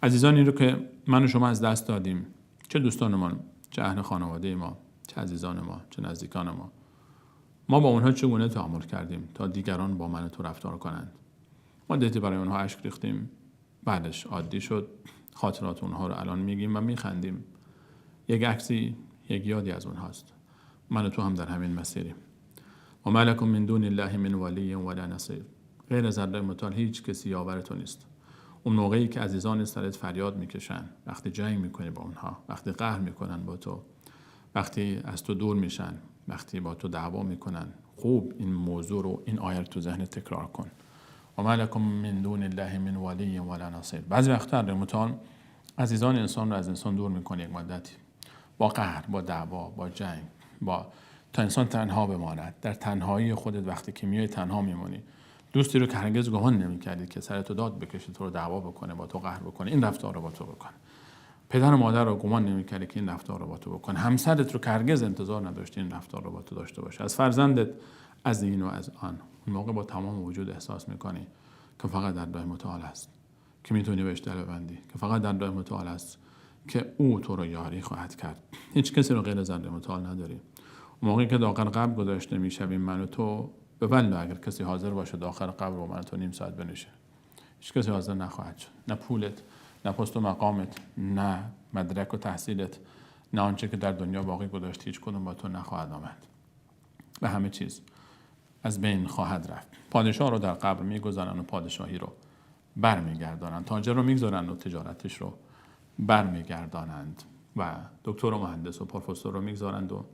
عزیزانی رو که من و شما از دست دادیم، چه دوستانمان، چه اهل خانواده ما، چه عزیزان ما، چه نزدیکان ما با اونها چگونه تعامل کردیم تا دیگران با من و تو رفتار کنند؟ مدتی برای اونها اشک ریختیم، بعدش عادی شد. خاطرات اونها رو الان میگیم و میخندیم. یک عکسی، یک یادی از اونهاست. من و تو هم در همین مسیریم. و ما لکم من دون الله من ولی ولا نصیر. غیر از الله متعال هیچ کسی یاور تو نیست. اون موقعی که عزیزان سرت فریاد میکشن، وقتی جنگ میکنی با اونها، وقتی قهر میکنن با تو، وقتی از تو دور میشن، وقتی با تو دعوا میکنن، خوب این موضوع رو، این آیه رو تو ذهن تکرار کن. و ما لکم من دون الله من ولی ولا نصیر. بعضی وقتا الله متعال عزیزان انسان رو از انسان دور میکنه یک مدتی، با قهر، با دعوا، با جنگ، تا انسان تنها بماند. در تنهایی خودت وقتی که میای تنها میمونی، دوستی رو که هرگز گمان نمی‌کردی که سرت داد بکشه، تو رو دعوا بکنه، با تو قهر بکنه، این رفتار رو با تو بکنه. پدر و مادر رو گمان نمی‌کردی که این رفتار رو با تو بکنه. همسرت رو که هرگز انتظار نداشتی این رفتار رو با تو داشته باشه. از فرزندت، از این و از آن. اون موقع با تمام وجود احساس می‌کنی که فقط در الله متعال است که میتونی بهش دل ببندی، که فقط در الله متعال است که او تو رو یاری خواهد کرد. هیچ کسی رو غیر از الله متعال نداری. موقعی که داخل قبر گذاشته میشویم من و تو، به والله اگر کسی حاضر باشه داخل قبر و من و تو نیم ساعت بنشه، هیچ کسی حاضر نخواهد شد. نه پولت، نه پست و مقامت، نه مدرک و تحصیلت، نه آنچه که در دنیا باقی گذاشتی، هیچ کدوم با تو نخواهد آمد. و همه چیز از بین خواهد رفت. پادشاه رو در قبر میگذارن و پادشاهی رو برمیگردانند. تاجر رو میگذارن و تجارتش رو برمیگردانند. و دکتر و مهندس و پروفسور رو میگذارند و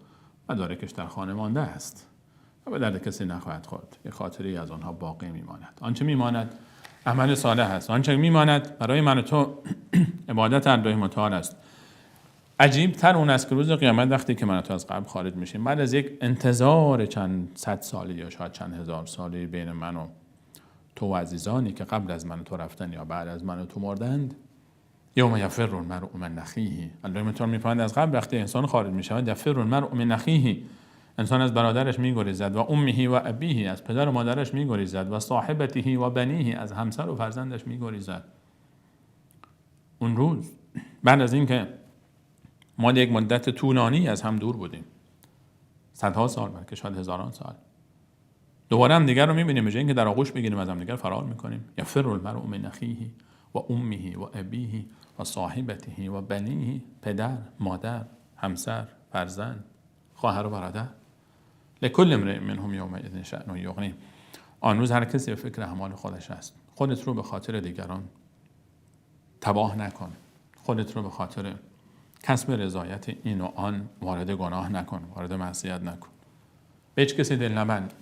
مدارکش در خانه مانده است و به درد کسی نخواهد خورد. یک خاطری از آنها باقی میماند. آنچه میماند عمل صالح است. آنچه میماند برای من و تو عبادت الله متعال است. عجیب تر اون است که روز قیامت وقتی که من و تو از قبر خارج میشیم، بعد از یک انتظار چند صد سالی یا شاید چند هزار سالی بین من و تو و عزیزانی که قبل از من و تو رفتن یا بعد از من و تو مردند، یوم یفر المرء من اخیه. الله متعال میفرماید از قبر وقتی انسان خارج میشود، یفر المرء من اخیه، انسان از برادرش میگریزد، و امه و ابیه، از پدر و مادرش میگریزد، و صاحبته و بنیه، از همسر و فرزندش میگریزد. اون روز بعد از اینکه ما یک مدت طولانی از هم دور بودیم، صدها سال، بلکه شاید هزاران سال، دوباره هم دیگر رو میبینیم، به جای اینکه در آغوش بگیریم از هم دیگر فرار میکنیم. یفر المرء من اخیه و امه و ابیه و صاحبته و بنیه، پدر، مادر، همسر، فرزند، خواهر و برادر. لکل امرئ منهم یومئذ شأن یغنیه. آن روز هر کسی به فکر اعمال خودش است. خودت رو به خاطر دیگران تباه نکن. خودت رو به خاطر کسب رضایت این و آن وارد گناه نکن، وارد معصیت نکن. به هیچ کسی دل نبند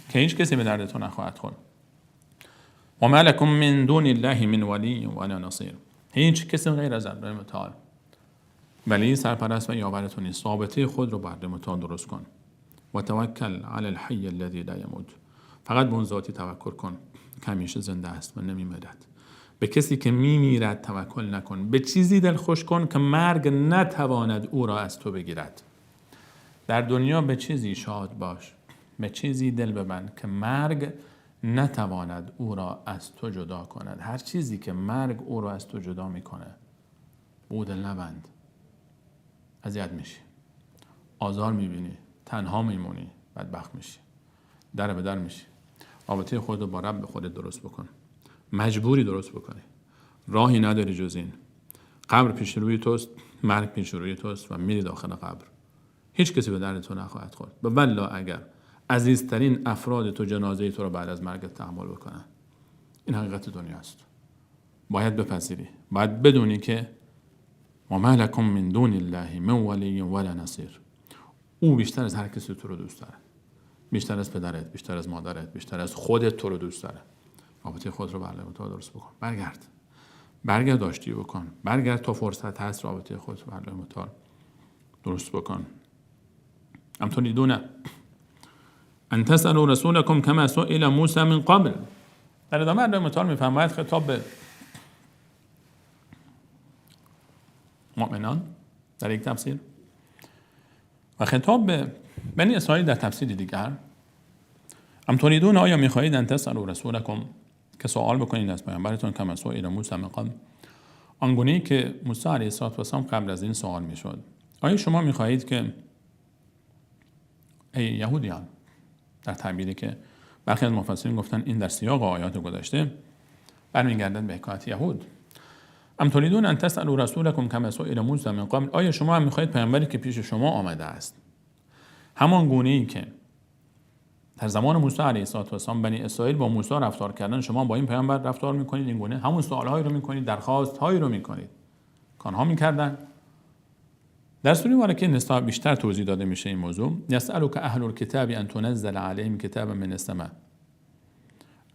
که هیچ کسی به درد تو نخواهد خورد. و ما لکم من دون الله من ولی ولا نصیر. هیچ کسی غیر از الله متعال ولی، سرپرست و یاورتون نیست. ثابته خود رو بر الله متعال درست کن. و توکل علی الحی الذی لا یموت. فقط به اون ذاتی توکل کن که همیشه زنده است و نمیمیرد. به کسی که میمیرد توکل نکن. به چیزی دل خوش کن که مرگ نتواند او را از تو بگیرد. در دنیا به چیزی شاد باش، به چیزی دل ببند که مرگ نتواند او را از تو جدا کند. هر چیزی که مرگ او را از تو جدا میکنه، او دل نبند. اذیت میشی، آزار میبینی، تنها میمونی، بدبخت میشی، در به در میشی. رابطه خود رو با رب خودت درست بکن. مجبوری درست بکنی، راهی نداری جز این. قبر پیش روی توست، مرگ پیش روی توست و میری داخل قبر. هیچ کسی به درد تو نخواهد خورد. به والله اگر عزیزترین افراد تو جنازه تو رو بعد از مرگت تحمل بکنن. این حقیقت دنیاست. باید بپذیری، باید بدونی که و ما لکم من دون الله من ولی ولا نصیر. او بیشتر از هر کسی تو رو دوست داره. بیشتر از پدرت، بیشتر از مادرت، بیشتر از خودت تو رو دوست داره. رابطه خود رو با الله متعال درست بکن. برگرد داشتی بکن. برگرد تا فرصت هست رابطه خود رو با الله متعال درست بکن. ام تريدون ان تسألوا رسولكم كما سئل موسى من قبل. در ادامه الله متعال میفرماید خطاب به مؤمنان در یک تفسیر و خطاب به بنی اسرائیل در تفسیر دیگر. ام تريدون، آیا میخواهید ان تسألوا رسولكم که سوال بکنید از پیامبرتون کما سئل موسی من قبل، آنگونه‌ای که موسی علیه السلام قبل از این سوال میشد. آیا شما میخواهید که ای یهودیان، در تعبیری که برخی از مفسرین گفتن این در سیاق آیات گذشته برمیگردد به حکایت یهود، ام تريدون ان تسالوا رسولكم كما سئل موسی من قبل، آیا شما هم میخواهید پیامبری که پیش شما آمده است همان گونه‌ای که در زمان موسی علیه السلام بنی اسرائیل با موسی رفتار کردن، شما با این پیامبر رفتار میکنید، این گونه همون سوالهایی رو میکنید، درخواستهایی رو میکنید که آنها میکردن. در سوره مبارکه نساء بیشتر توضیح داده میشه این موضوع. یسألک اهل الکتاب ان تنزل علیهم کتابا من السماء،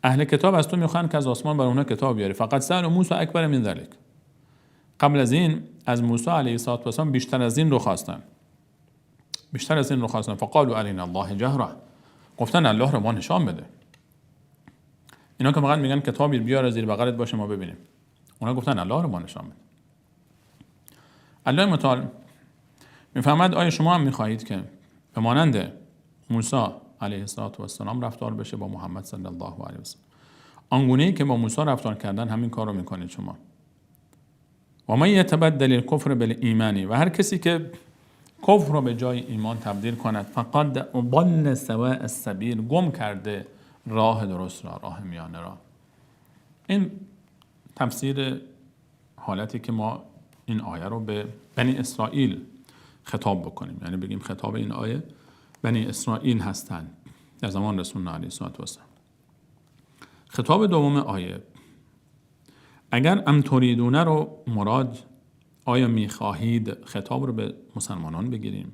اهل کتاب از تو میخوان که از آسمان بر اونها کتاب بیاری. فقط سأل موسی اکبر من ذلک، قبل از این از موسی علیه السلام بیشتر از این رو خواستن، فقالوا ارینا الله جهره، گفتن الله رو ما نشان بده. اینا که فقط میگن کتابی بیار زیر بغلت باشه ما ببینیم، اونا گفتن الله رو ما نشان بده. الله متعال میفهمد آیا شما هم میخواهید که به مانند موسی علیه السلام رفتار بشه با محمد صلی الله علیه و سلم، آنگونه‌ای که با موسی رفتار کردن همین کار رو میکنید شما. و من یتبدل الکفر بالایمان، و هر کسی که کفر رو به جای ایمان تبدیل کند، فقد ضل سواء السبیل، گم کرده راه درست را، راه میانه را. این تفسیر حالتی که ما این آیه رو به بنی اسرائیل خطاب بکنیم، یعنی بگیم خطاب این آیه بنی اسرائیل هستند در زمان رسول الله علیه السلام. خطاب دوم آیه، اگر ام تریدونه رو مراد آیا میخواهید خطاب رو به مسلمانان بگیریم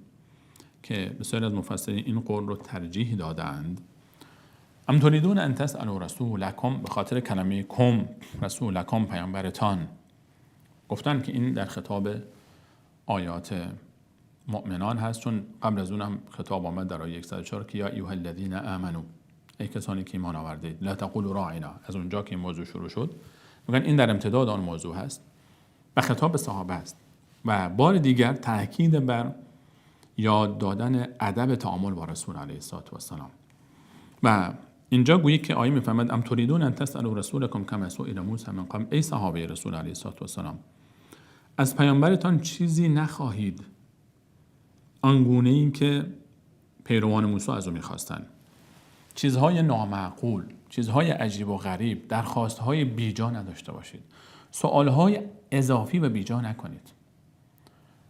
که بسیاری از مفسرین این قول رو ترجیح دادند. ام تریدون ان تسألوا رسولکم، به خاطر کلمه کم، رسولکم پیامبرتان، گفتن که این در خطاب آیات مؤمنان هست، چون قبل از اون هم خطاب آمد در آیه 104 که یا ایها الذین آمنوا، ای کسانی که ایمان آوردید، لا تقولوا راعنا، از اونجا که این موضوع شروع شد میگن این در امتداد آن موضوع هست و خطاب به صحابه است و بار دیگر تاکید بر یاد دادن ادب تعامل با رسول علیه السلام. و اینجا گویی که آیه میفهمد ام تریدون ان تسألوا رسولکم کما سئل موسی من قبل، ای صحابه رسول علیه السلام از پیامبرتان چیزی نخواهید آنگونه این که پیروان موسی از او میخواستن، چیزهای نامعقول، چیزهای عجیب و غریب، درخواستهای بیجا نداشته باشید، سوالهای اضافی و بیجا نکنید.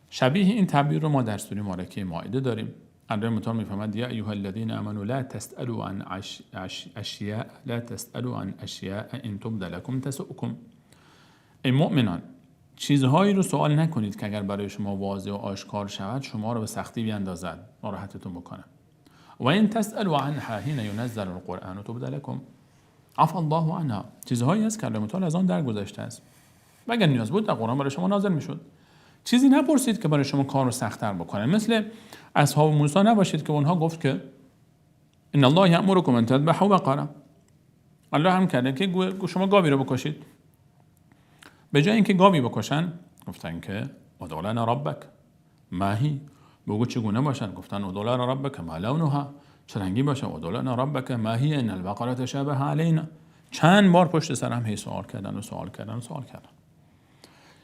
شبیه این تعبیر رو ما در سوره مبارکه مائده داریم. الله متعال میفهمد یا ایها الذین آمنوا لا تسألوا عن اشیاء ان تبد لكم تسؤکم، ای مؤمنان چیزهایی رو سوال نکنید که اگر برای شما واضح و آشکار شود شما رو به سختی بیاندازد، ناراحتتون بکنه. و این تسألوا عنها حین ينزل القرآن تبد لكم عفا الله عنها، چیزهایی هست که الله متعال از آن درگذشته است و اگر نیاز بود در قرآن برای شما نازل میشد. چیزی نپرسید که برای شما کار رو سخت‌تر بکنه. مثل اصحاب موسی نباشید که اونها گفت که ان الله یأمرکم ان تذبحوا بقره، الله هم کرده که شما گاوی رو بکشید. به جای اینکه گاوی بکشن گفتن که ادع لنا ربک ما هی، بگو چگونه باشن، گفتن ادع لنا ربک ما لونها، چه رنگی باشه، ادع لنا ربک ما هی ان البقره تشابه علینا. چند بار پشت سر هم سوال کردن.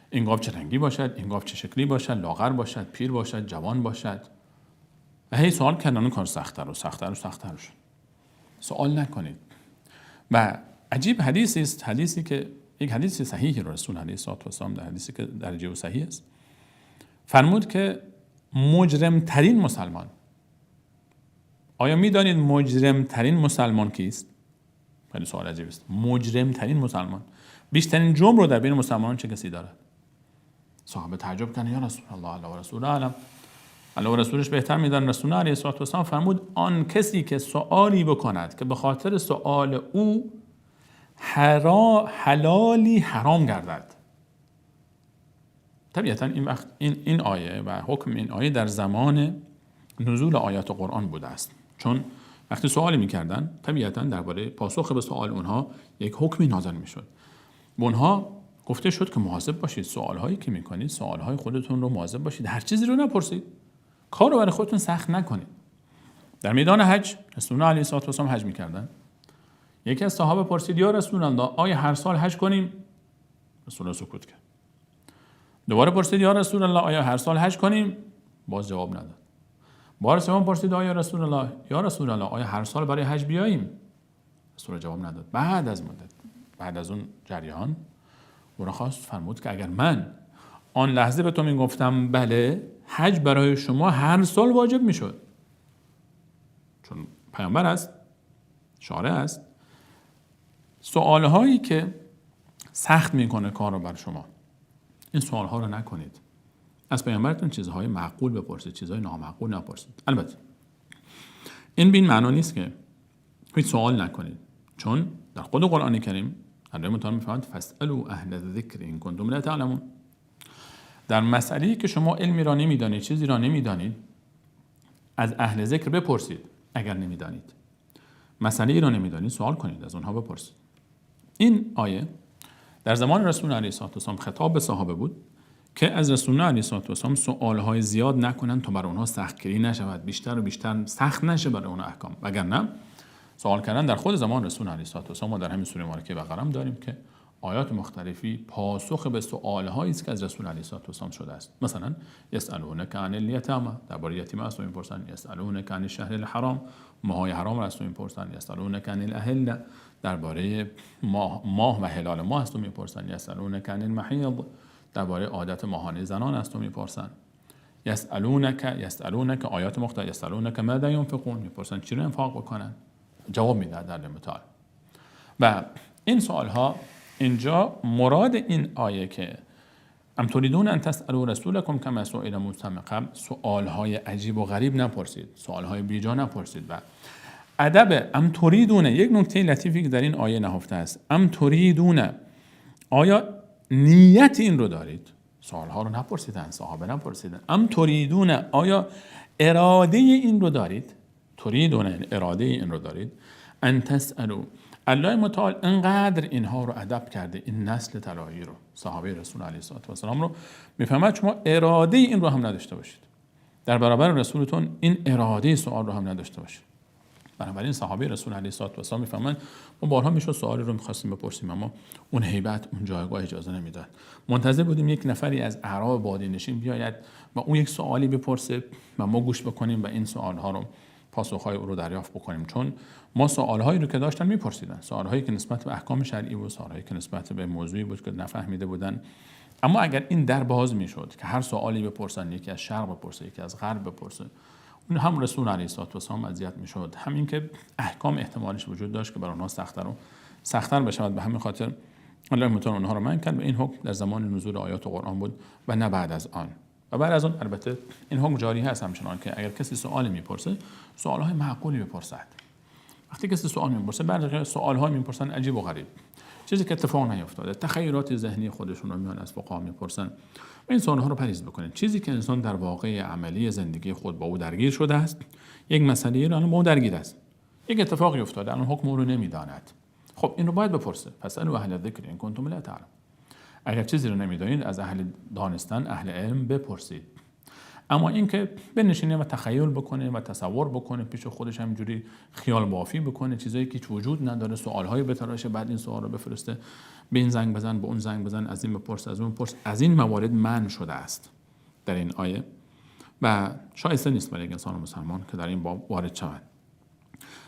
این گاو چه رنگی باشد، این گاو چه شکلی باشد، لاغر باشد، پیر باشد، جوان باشد، و هی سوال کردن. اون کار سخت‌تر شد. سوال نکنید. و عجیب حدیثی است، حدیثی که یک حدیث صحیحی رو رسول علیه السلام در حدیثی که درجه و صحیح است فرمود که مجرم ترین مسلمان، آیا میدانید مجرم ترین مسلمان کیست؟ خیلی سوال عجیب است. مجرم ترین مسلمان، بیشترین جرم رو در بین مسلمانان چه کسی دارد؟ صحابه تعجب کردند یا رسول الله، الله و رسول اعلم، الله و رسولش بهتر میدونن. رسول علیه السلام فرمود آن کسی که سوالی بکند که به خاطر سوال او حلالی حرام گردد. طبیعتا این وقت این آیه و حکم این آیه در زمان نزول آیات قرآن بوده است، چون وقتی سوالی میکردن طبیعتا درباره پاسخ به سوال اونها یک حکمی نازل میشد. به اونها گفته شد که مواظب باشید، سوالهایی که میکنید سوالهای خودتون رو مواظب باشید، هر چیزی رو نپرسید، کار رو برای خودتون سخت نکنید. در میدان حج رسول الله علیه السلام حج میکردن، یکی از صحابه پرسید یا رسول الله آیا هر سال حج کنیم؟ رسول الله سکوت کرد. دوباره پرسید یا رسول الله آیا هر سال حج کنیم؟ باز جواب نداد. بار سوم پرسید آیا رسول الله یا رسول الله آیا هر سال برای حج بیاییم؟ رسول الله جواب نداد. بعد از مدت، بعد از اون جریان او را خواست فرمود که اگر من آن لحظه به تو میگفتم بله حج برای شما هر سال واجب میشد، چون پیامبر است، شارع است، سوالهایی که سخت میکنه کار رو بر شما، این سوالها رو نکنید. از پیامبرتون چیزهای معقول بپرسید، چیزهای نامعقول نپرسید. البته این به این معنا نیست که هیچ سوال نکنید، چون در خود قرآن کریم الله متعال میفرماید فاسألوا اهل الذکر ان کنتم لا تعلمون. در مسئله‌ای که شما علمی را نمیدانید، چیزی را نمیدانید، از اهل ذکر بپرسید. اگر نمیدانید، مسئله‌ای را نمیدانید، سوال کنید، از اونها بپرسید. این آیه در زمان رسول علیه السلام خطاب به صحابه بود که از رسول علیه السلام سوالهای زیاد نکنند تا بر اونها سختگیری نشود، بیشتر و بیشتر سخت نشه برای اونها احکام. وگرنه سوال کردن در خود زمان رسول علیه السلام ما در همین سوره مبارکه بقره داریم که آیات مختلفی پاسخ به سوالهایی است که از رسول علیه السلام شده است. مثلا یسألونک عن الیتامى، درباره یتیم است و میپرسند. یسألونک عن الشهر الحرام، ماهای حرام است و میپرسند. یسألونک عن الاهله، درباره ماه و هلال ماه است و میپرسند. یسألونک عن المحیض، درباره عادت ماهانه زنان است و میپرسند. یسألونک آیات مختلف. یسألونک ماذا ينفقون، میپرسند چی رو انفاق بکنن، جواب میدهد در متعال. و این سوال ها اینجا مراد این آیه که ام تريدون ان تسألوا رسولكم كما سئل موسى من قبل، سوال های عجیب و غریب نپرسید، سوال های بیجا نپرسید. و ادب ام تريدون، یک نکته لطیفی که در این آیه نهفته است، ام تريدون، آیا نیت این رو دارید؟ سوال ها رو نپرسیدن، صحابه نپرسیدن. ام تريدون، آیا اراده این رو دارید؟ تريدون، اراده این رو دارید. ان تسألوا، الله متعال انقدر اینها رو ادب کرده، این نسل طلایی رو، صحابه رسول علیه السلام رو، میفهمد شما اراده این رو هم نداشته باشید، در برابر رسولتون این اراده سوال رو هم نداشته باشید. بنابراین صحابه رسول علیه السلام میفهمن ما بارها میشد سوالی رو میخواستیم بپرسیم اما اون هیبت، اون جایگاه اجازه نمیداد. منتظر بودیم یک نفری از اعراب بادی نشین بیاید و اون یک سوالی بپرسه و ما گوش بکنیم و این سوالها رو، پاسخهای او رو دریافت بکنیم. چون ما سوالهایی رو که داشتن میپرسیدن، سوالهایی که نسبت به احکام شرعی بود، سوالهایی که نسبت به موضوعی بود که نفهمیده بودن. اما اگر این در باز میشد که هر سوالی بپرسن، یکی از شرق بپرسه، یکی از غرب بپرسه، اون هم رسول علیه السلام اذیت میشد، همین که احکام احتمالش وجود داشت که برای اونها سخت‌تر بشود. به همین خاطر الله متعال اونها رو منع کرد و این حکم در زمان نزول آیات قرآن بود و نه بعد از آن. و بعد از اون البته این حکم جاری هست همچنان که اگر کسی سوالی میپرسه، سوالهای معقولی بپرسد. وقتی کسی سوال میپرسه، بعد سوالهای میپرسن عجیب و غریب، چیزی که اتفاق نیفتاده، تخیلات ذهنی خودشون رو میان از فقها میپرسن. و این سوالها رو پریز بکنید. چیزی که انسان در واقع عملی زندگی خود با او درگیر شده است، یک مسئله رو با او درگیر است، یک اتفاقی افتاده، الان حکم او رو نمیداند، خب این رو باید بپرسه. فاسألوا اهل الذکر ان کنتم لا تعلمون. اگر چیزی رو نمیدانید از اهل دانستن، اهل علم بپرسید. اما اینکه بنشینه و تخیل بکنه و تصور بکنه، پیش خودش همینجوری خیال بافی بکنه، چیزایی که وجود نداره، سوالهای بتراشه، بعد این سوال رو بفرسته، به این زنگ بزن، به اون زنگ بزن، از این بپرس، از اون بپرس، از این موارد منع شده است در این آیه و شایسته نیست برای انسان مسلمان که در این باب وارد شود.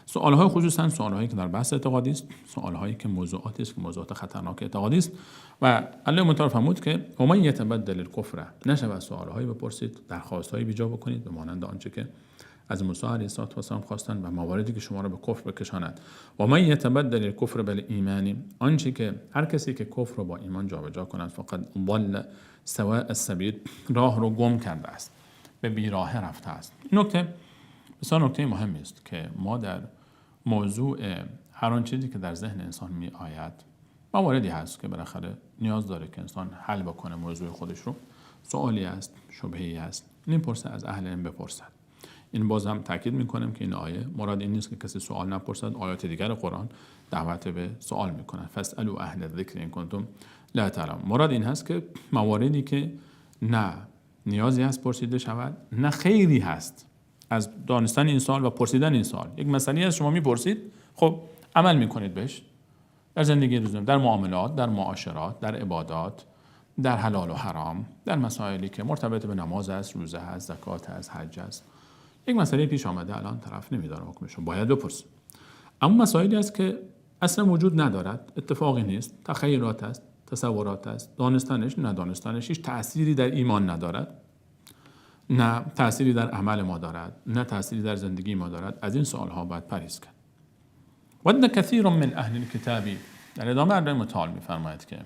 سوالهای خصوصا سوالهایی که در بحث اعتقادی است، سوالهایی که موضوعاتی است که موضوعات خطرناک اعتقادی است و الله متعال فرمود که و من یتبدل الکفر، نشود سوالهایی بپرسید، درخواستهایی بیجا بکنید به مانند آنچه که از موسی علیه السلام خواستند و مواردی که شما را به کفر بکشاند. و من یتبدل الکفر بالایمان، آنچه که هر کسی که کفر رو با ایمان جابجا کند فقط ضل سواء السبیل، راه رو گم کرده است، به بیراه رفته است. نکته بسیار نکته مهمی است که ما در موضوع هر آن چیزی که در ذهن انسان می آید، مواردی هست که بالاخره نیاز داره که انسان حل بکنه موضوع خودش رو، سوالی است، شبهه‌ای است، این پرسه از اهل علم بپرسد. این باز هم تاکید میکنم که این آیه مراد این نیست که کسی سوال نپرسد. آیات دیگر قرآن دعوت به سوال میکنند. فاسألوا اهل الذکر ان کنتم لا تعلمون. مراد این هست که مواردی که نه نیازی هست پرسیده شود، نه خیری هست از دانستن این سوال و پرسیدن این سوال. یک مسئله از شما میپرسید، خب عمل میکنید بهش در زندگی روزمره، در معاملات، در معاشرات، در عبادات، در حلال و حرام، در مسائلی که مرتبط به نماز است، روزه است، زکات است، حج است. یک مسئله پیش آمده الان طرف نمیداره حکمشو، باید بپرسه. اما مسائلی است که اصلا وجود ندارد، اتفاقی نیست، تخیلات است، تصورات است، دانستنش ندانستنش هیچ تأثیری در ایمان ندارد، نه تأثیری در عمل ما دارد، نه تأثیری در زندگی ما دارد. از این سوالها باید پرهیز کرد. ود کثیر من اهل الکتاب، در ادامه عرض متعال می‌فرماید که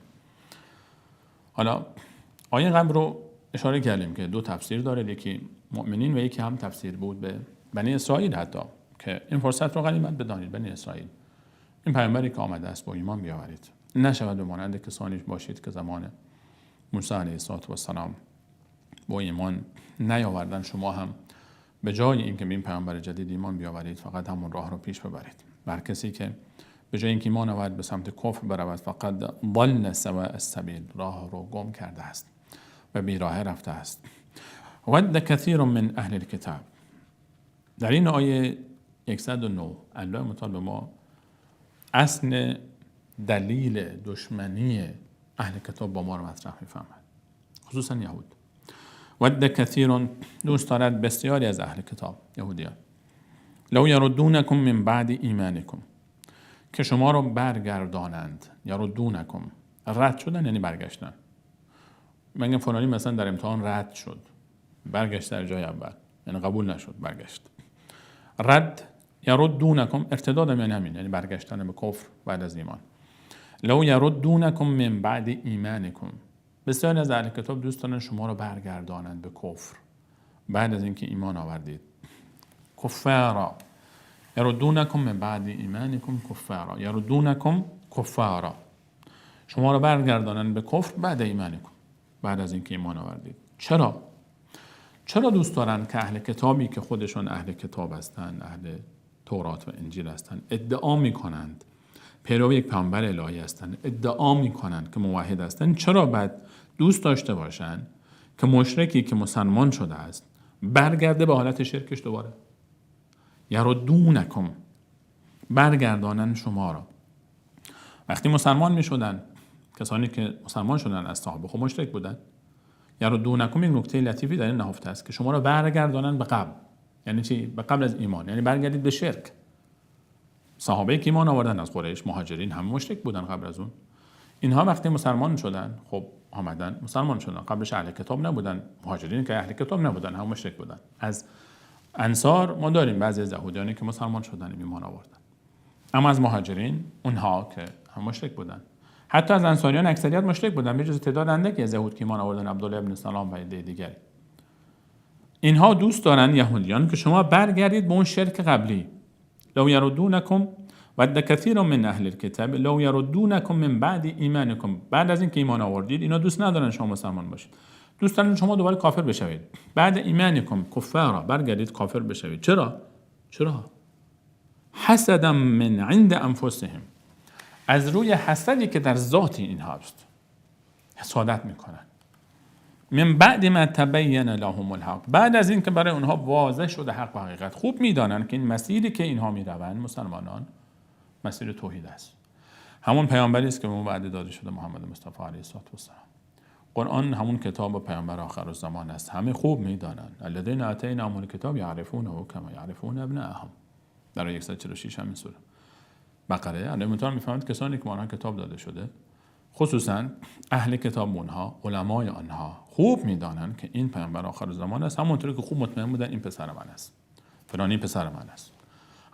حالا آیه قبل رو اشاره کردیم که دو تفسیر داره، یکی مؤمنین و یکی هم تفسیر بود به بنی اسرائیل، حتی که این فرصت رو غنیمت بدانید. بنی اسرائیل، این پیامبری که آمده است با ایمان بیاورید، نشود به مانند کسانی باشید که زمان موسی علیه السلام با ایمان نیاوردن. شما هم به جای اینکه به این پیامبر جدید ایمان بیاورید فقط همون راه رو پیش ببرید. بر کسی که به جای اینکه ایمان آورد به سمت کفر برود فقط ضل سواء السبیل، راه رو گم کرده است و بیراه رفته است. ود کثیر من اهل الکتاب، در این آیه 109 الله متعال به ما اصل دلیل دشمنی اهل کتاب با ما رو مطرح می‌فرماید، خصوصا یهود. ود کثیر، دوست دارد بسیاری از اهل کتاب، یهودیان، لو یردونکم من بعد ایمانکم، که شما رو برگردانند. یردونکم، رد شدن یعنی برگشتن. من فلانی مثلا در امتحان رد شد، برگشت در جای اول، یعنی قبول نشد، برگشت. رد، یردونکم، ارتداد یعنی همین، یعنی برگشتن به کفر بعد از ایمان. لو یردونکم من بعد ایمانکم، بسیاری از اهل کتاب دوست دارن شما رو برگردانند به کفر بعد از اینکه ایمان آوردید. کفارا، یردونکم من بعد ایمانکم کفارا، یردونکم کفارا، شما رو برگردانند به کفر بعد ایمانکم، بعد از اینکه ایمان آوردید. چرا دوست دارن که اهل کتابی که خودشون اهل کتاب هستند، اهل تورات و انجیل هستند، ادعا میکنند پیرو یک پیامبر الهی هستند، ادعا میکنند که موحد هستند، چرا بعد دوست داشته باشند که مشرکی که مسلمان شده است برگرده به حالت شرکش دوباره؟ یردونکم، برگردانن شما را. وقتی مسلمان می شدن، کسانی که مسلمان شدن از صحابه خب مشرک بودن. یردونکم یک نکته لطیفی در این نهفته است که شما را برگردانن به قبل. یعنی چی؟ به قبل از ایمان، یعنی برگردید به شرک. صحابه که ایمان آوردن از قریش، مهاجرین، همه مشرک بودن قبل از اون. اینها وقتی مسلمان شدن، خب آمدن مسلمان شدن، قبلش اهل کتاب نبودن. مهاجرین که اهل کتاب نبودن، همه مشرک بودن. از انصار ما داریم بعضی از یهودیانی که مسلمان شدن، ایمان آوردن. اما از مهاجرین، اونها که هم مشرک بودن. حتی از انصاریان اکثریت مشرک بودن، به جز تعداد اندکی از یهود که ایمان آوردن، عبدالله ابن سلام و عده دیگری. اینها دوست دارن یهودیان که شما برگردید به اون شرک قبلی. لو یردونکم، ود کثیر من اهل الکتاب لو یردونکم من بعد ایمانکم، بعد از اینکه ایمان آوردید اینا دوست ندارن شما مسلمان باشید، دوست دارن شما دوباره کافر بشوید. بعد ایمانکم کفارا، برگردید کافر بشوید. چرا؟ حسدا من عند انفسهم، از روی حسدی که در ذات اینها است حسادت میکنن. من بعد ما تبین لهم الحق، بعد از این که برای اونها واضح شده حق و حقیقت، خوب میدانن که این مسیری که اینها میروند، مسلمانان، مسیر توحید است. همون پیامبری است که به ما وعده داده شده، محمد مصطفی علیه السلام. قرآن همون کتاب و پیامبر آخر الزمان است. همه خوب میدانن. الذین آتیناهم الکتاب یعرفونه کما یعرفون ابناءهم، در 146 همین سوره بقره. الله متعال میفهمد کسانی که آنها کتاب داده شده، خصوصا اهل کتاب اونها، علمای آنها خوب میدانن که این پیامبر آخر الزمان است. همونطوری که خوب مطمئن بودن این پسر من است، فلانی پسر من است.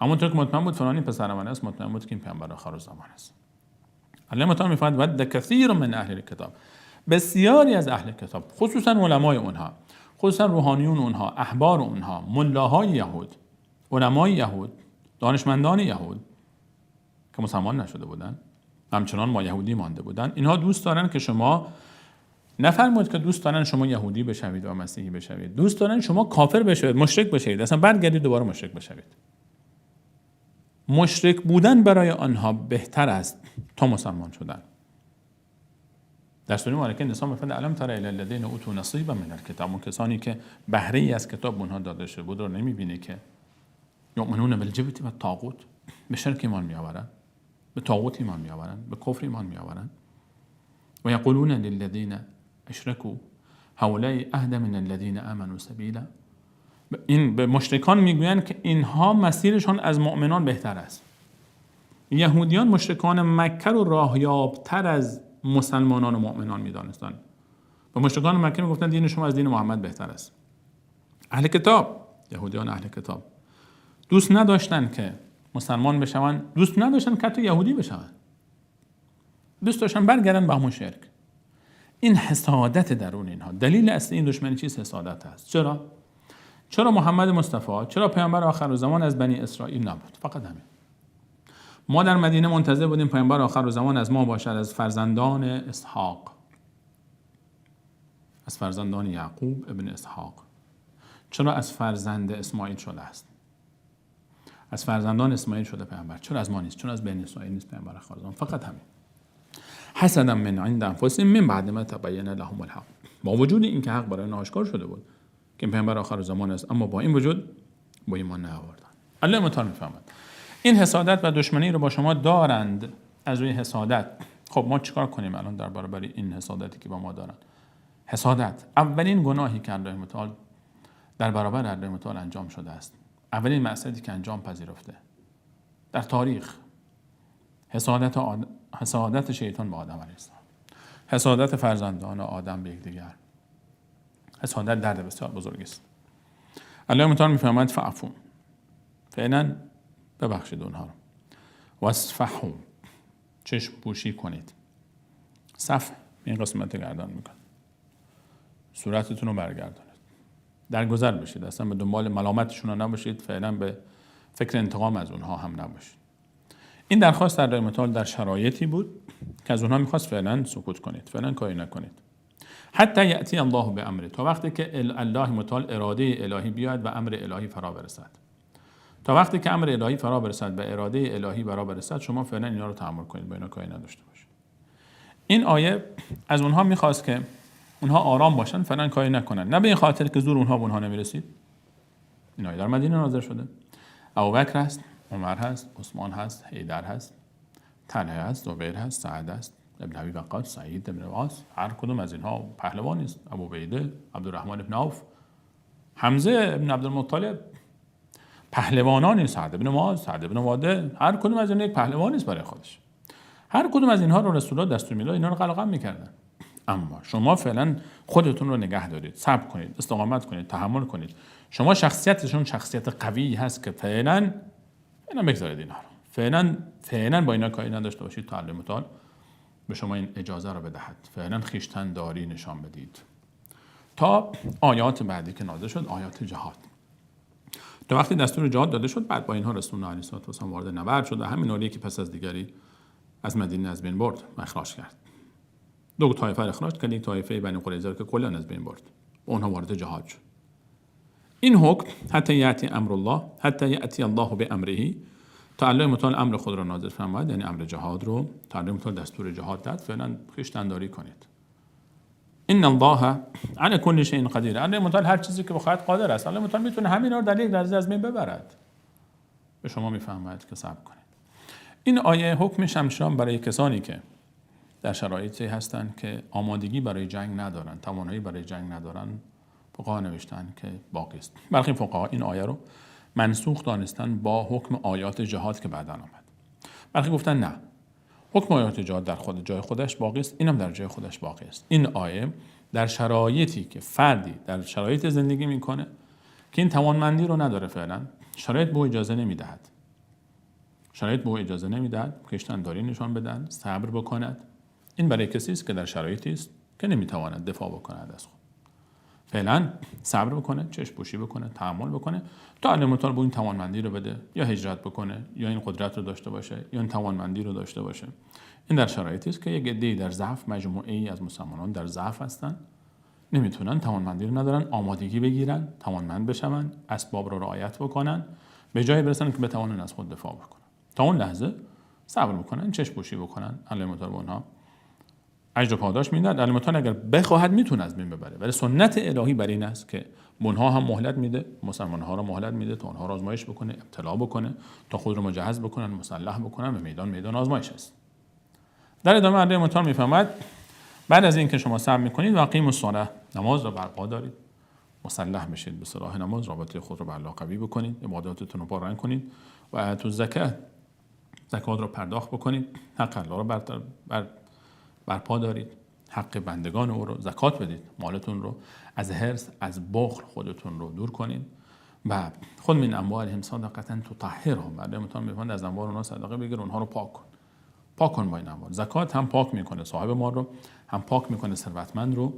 همونطور که مطمئن بود فلانی پسر من است، مطمئن بود که این پیامبر آخر الزمان است. الله متعال میفهمد ود کثیر من اهل الکتاب، بسیاری از اهل کتاب، خصوصا علمای اونها، خصوصا روحانیون اونها، احبار اونها، ملاهای یهود، علمای یهود، دانشمندان یهود که مسلمان نشده بودن، همچنان ما یهودی مانده بودن، اینها دوست دارن که شما، نفرمود که دوست دارن شما یهودی بشوید و مسیحی بشوید، دوست دارن شما کافر بشوید، مشرک بشوید، اصلا برگردید دوباره مشرک بشوید. مشرک بودن برای آنها بهتر است تا مسلمان شدن. در سوره مبارکه نساء میفرماید الم تر الی الذین اوتوا نصیبا من الکتاب، اون کسانی که بهره ای از کتاب اونها داده شده بود رو نمیبینی که یؤمنون بالجبت و الطاغوت، به شرک ایمان میآورن، به طاغوت ایمان میآورند، به کفر ایمان میآورند. و یقولون للذین اشرکوا هؤلاء اهدی من الذین آمنوا سبیلا. این به مشرکان میگویند که اینها مسیرشان از مؤمنان بهتر است. یهودیان مشرکان مکه رو راهیابتر از مسلمانان و مؤمنان میدانستند. و مشرکان مکه میگفتند دین شما از دین محمد بهتر است. اهل کتاب، یهودیان اهل کتاب دوست نداشتن که مسلمان بشوند، دوست نداشتن که حتی یهودی بشوند، دوست داشتن برگردن به همون شرک. این حسادت درون اینها. دلیل اصلی این دشمنی چیست؟ حسادت است. چرا محمد مصطفی، چرا پیامبر آخر زمان از بنی اسرائیل نبود؟ فقط همین. ما در مدینه منتظر بودیم پیامبر آخر زمان از ما باشد، از فرزندان اسحاق، از فرزندان یعقوب ابن اسحاق. چرا از فرزند اسماعیل شده است؟ از فرزندان اسماعیل شده پیامبر. چرا از ما نیست؟ چرا از بنی اسرائیل نیست پیامبر آخر زمان؟ فقط همین. حسدا من عند انفسهم من بعد ما تبین لهم الحق. با وجود اینکه حق برای آنها آشکار شده بود که پیامبر آخر زمان است، اما با این وجود با ایمان نیاوردند. الله متعال میفهمد. این حسادت و دشمنی رو با شما دارند. از روی حسادت خب ما چیکار کنیم الان در برابر این حسادتی که با ما دارند؟ حسادت اولین گناهی که الله متعال در برابر الله متعال انجام شده است. اولین معصیتی که انجام پذیرفته در تاریخ، حسادت شیطان به آدم علیه السلام، حسادت فرزندان آدم به یکدیگر. حسادت درد بسیار بزرگی است. الله متعال میفرماید فعفو، فعلا ببخشید اونها رو، واصفحوا، چشم پوشی کنید. صفح این قسمت گردن میکن، صورتتون رو برگردانید، درگذر بشید، اصلا به دنبال ملامتشون رو نباشید، فعلا به فکر انتقام از اونها هم نباشید. این درخواست در الله متعال در شرایطی بود که از اونها میخواست فعلا سکوت کنید، فعلا کاری نکنید. حتی یأتی الله به امره، تا وقتی که الله متعال اراده الهی بیاید و امر الهی فرا برسد. تا وقتی که امر الهی فرا برسد و اراده الهی برا برسد، شما فعلا اینا رو تحمل کنید، با اینا کاری نداشته باشید. این آیه از اونها میخواست که اونها آرام باشن، فعلا کاری نکنن، نه به این خاطر که زور اونها به اونها نمیرسید. این آیه در مدینه نازل شده. ابوبکر هست، عمر هست، عثمان هست، حیدر هست، طلحه هست، زبیر هست، سعد هست، ابن ابی وقاص، سعید ابن وقاص. هر کدوم از اینها پهلوانی است. ابو عبیده، عبدالرحمن ابن عوف، حمزه ابن عبدالمطلب، پهلوانانی. سعد ابن معاذ، سعد ابن عباده، هر کدوم از اینها یک پهلوانی است برای خودش. هر کدوم از اینها رو رسول الله دستور میداد، اینا رو قلقم میکردن. اما شما فعلا خودتون رو نگه دارید، صبر کنید، استقامت کنید، تحمل کنید. شما شخصیتشون شخصیت قوی هست که فعلا بگذارید اینا رو. فعلا با اینا کاری نداشته باشید تا الله متعال به شما این اجازه رو بدهد. فعلا خویشتن داری نشان بدید. تا آیات بعدی که نازل شد، آیات جهاد. تا وقتی دستور جهاد داده شد، بعد با اینها رسول الله علیه و سلم وارد نبرد شد و همین نوری که پس از دیگری از مدینه از بین برد و اخراج کرد. دو طایفه اخراج کرد، یک طایفه بنی قریظه که کلا از بین برد. اونها وارد جهاد شد. این حکم حتی یأتی امر الله، حتی یأتی الله به امره، تا الله متعال امر خود را نازل فرماید، یعنی امر جهاد رو، تا الله متعال دستور جهاد داد، فعلا خویشتن داری کنید. ان الله علی کل شیء قدیر. الله متعال هر چیزی که بخواهد قادر است. الله متعال میتونه همین رو در یک لحظه از بین ببرد. به شما میفهمد که صبر کنید. این آیه حکم شمشیران برای کسانی که در شرایطی هستند که آمادگی برای جنگ ندارند، توانایی برای جنگ ندارند، فقها نوشتن که باقی است. برخی فقها این آیه رو منسوخ دانستن با حکم آیات جهاد که بعداً آمد. برخی گفتن نه، حکم آیات جهاد در خود جای خودش باقی است، اینم در جای خودش باقی است. این آیه در شرایطی که فردی در شرایط زندگی میکنه که این توانمندی رو نداره، فعلا شرایط به اجازه نمیدهد، کشتن داری نشان بدن، صبر بکند. این برای کسی است که در شرایطی است که نمیتواند دفاع بکند از خود. فعلا صبر بکنه، چشم پوشی بکنه، تحمل بکنه تا الله متعال به این توانمندی رو بده، یا هجرت بکنه، یا این قدرت رو داشته باشه، یا این توانمندی رو داشته باشه. این در شرایطی است که یک عده‌ای در ضعف، مجموعه‌ای از مسلمانان در ضعف هستن، نمیتونن، توانمندی رو ندارن، آمادگی بگیرن، توانمند بشن، اسباب رو رعایت بکنن، به جایی برسن که بتوانن از خود دفاع بکنن. تا اون لحظه صبر بکنن، چشم پوشی بکنن، الله متعال به اونها اجر و پاداش میدهد. المتان اگر بخواهد میتونه از بین ببره، ولی سنت الهی بر این است که اونها هم مهلت میده، مسلمان‌ها را مهلت میده تا اونها را آزمایش بکنه، ابتلا بکنه، تا خود رو مجهز بکنن، مسلح بکنن و میدان آزمایش است. در ادامه علی مطهر میفهمد بعد از اینکه شما صبر میکنید و اقیموا الصلاة، نماز را برپا دارید، مسلح بشید به سلاح نماز، رابطه خود را با الله قوی بکنید، عباداتتون رو پررنگ کنید و اتوا الزکات، زکات را پرداخت بکنید، حق الله را برپا دارید، حق بندگان او رو زکات بدید، مالتون رو از حرص، از بخل خودتون رو دور کنید و خود من اموالهم صدقه تطهرهم، بعد متون میفهمند از اموال اونها صدقه بگیر، اونها رو پاک کن با این اموال. زکات هم پاک میکنه صاحب مال رو، هم پاک میکنه ثروتمند رو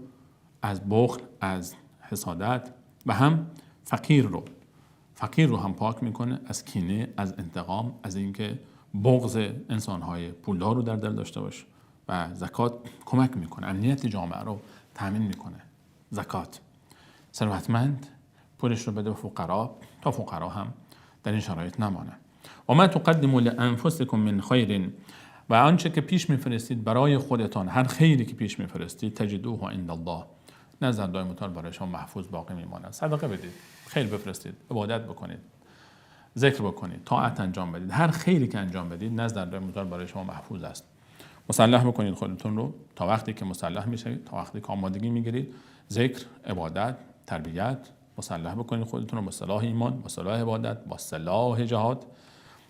از بخل، از حسادت، و هم فقیر رو هم پاک میکنه از کینه، از انتقام، از اینکه بغض انسانهای پولدار رو در دل داشته باشه. و زکات کمک میکنه، امنیت جامعه رو تامین میکنه. زکات ثروتمند پولش رو بده به فقرا تا فقرا هم در این شرایط نمانه. و ما تقدموا لانفسکم من خیر، و آنچه که پیش میفرستید برای خودتان، هر خیری که پیش میفرستید، تجدوه عند الله، نزد الله متعال برای شما محفوظ باقی میماند. صدقه بدید، خیر بفرستید، عبادت بکنید، ذکر بکنید، طاعت انجام بدید، هر خیری که انجام بدید نزد الله متعال برای شما محفوظ است. مسلح بکنید خودتون رو تا وقتی که مسلح میشید، تا وقتی که آمادگی میگیرید، ذکر، عبادت، تربیت، مسلح بکنید خودتون رو با سلاح ایمان، با سلاح عبادت، با سلاح جهاد.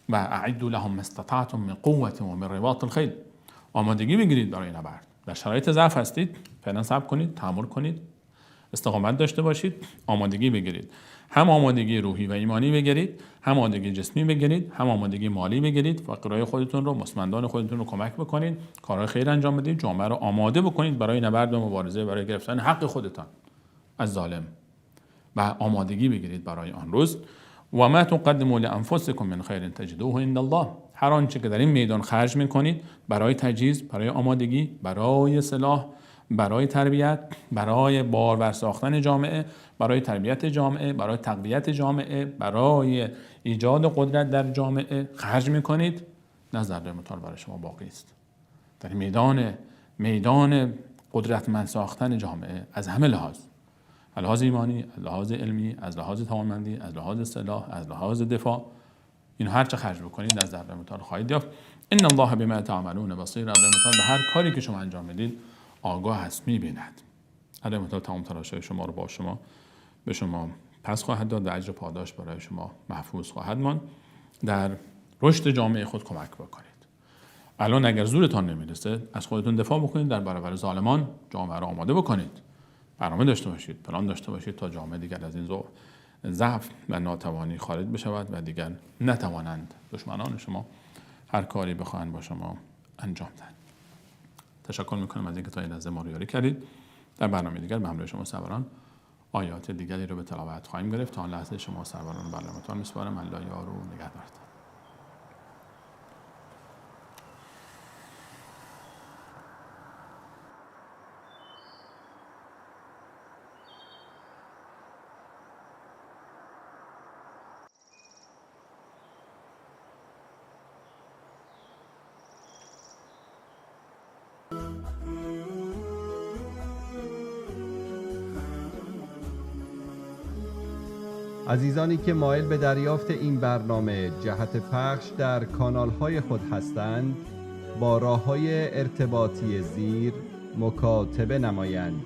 و اعدوا لهم ما استطعتم من قوة و من رباط الخیل، آمادگی بگیرید برای نبرد. در شرایط ضعف هستید، فعلا صبر کنید، تحمل کنید، استقامت داشته باشید، آمادگی بگیرید. هم آمادگی روحی و ایمانی بگیرید، هم آمادگی جسمی بگیرید، هم آمادگی مالی بگیرید. فقرای خودتون رو، مستمندان خودتون رو کمک بکنید، کارهای خیر انجام بدید، جامعه رو آماده بکنید برای نبرد و مبارزه برای گرفتن حق خودتان از ظالم، و آمادگی بگیرید برای آن روز. و ما تقدموا لانفسکم من خیر تجدوه عند الله، هر آنچه که در این میدان خرج میکنید برای تجهیز، برای آمادگی، برای سلاح، برای تربیت، برای بارور ساختن جامعه، برای تربیت جامعه، برای تقویت جامعه، برای ایجاد قدرت در جامعه خرج میکنید، نزد الله متعال برای شما باقی است. در میدان قدرتمند ساختن جامعه از همه لحاظ، از لحاظ ایمانی، از لحاظ علمی، از لحاظ توانمندی، از لحاظ سلاح، از لحاظ دفاع، این هر چه خرج بکنید نزد الله متعال خواهید یافت. ان الله بما تعملون بصیر، الله متعال به هر کاری که شما انجام میدید آگاه است، میبیند. الله متعال تمام تلاش‌های شما رو با شما به شما پس خواهد داد و اجر پاداش برای شما محفوظ خواهد ماند. در رشد جامعه خود کمک بکنید. الان اگر زورتان نمیرسه از خودتون دفاع بکنید، در برابر ظالمان جامعه را آماده بکنید، برنامه داشته باشید، پلان داشته باشید تا جامعه دیگر از این ضعف و ناتوانی خارج بشود و دیگر نتوانند دشمنان شما هر کاری بخواهند با شما انجام دهند. تشکر میکنم از اینکه تا این لحظه ما رو یاری کردید. در برنامه دیگر به همراه شما سروران آیات دیگری رو به تلاوت خواهیم گرفت. تا آن لحظه شما سروران به الله متعال میسپارم. الله یار و نگهدارتان. عزیزانی که مایل به دریافت این برنامه جهت پخش در کانال‌های خود هستند، با راه‌های ارتباطی زیر مکاتبه نمایند.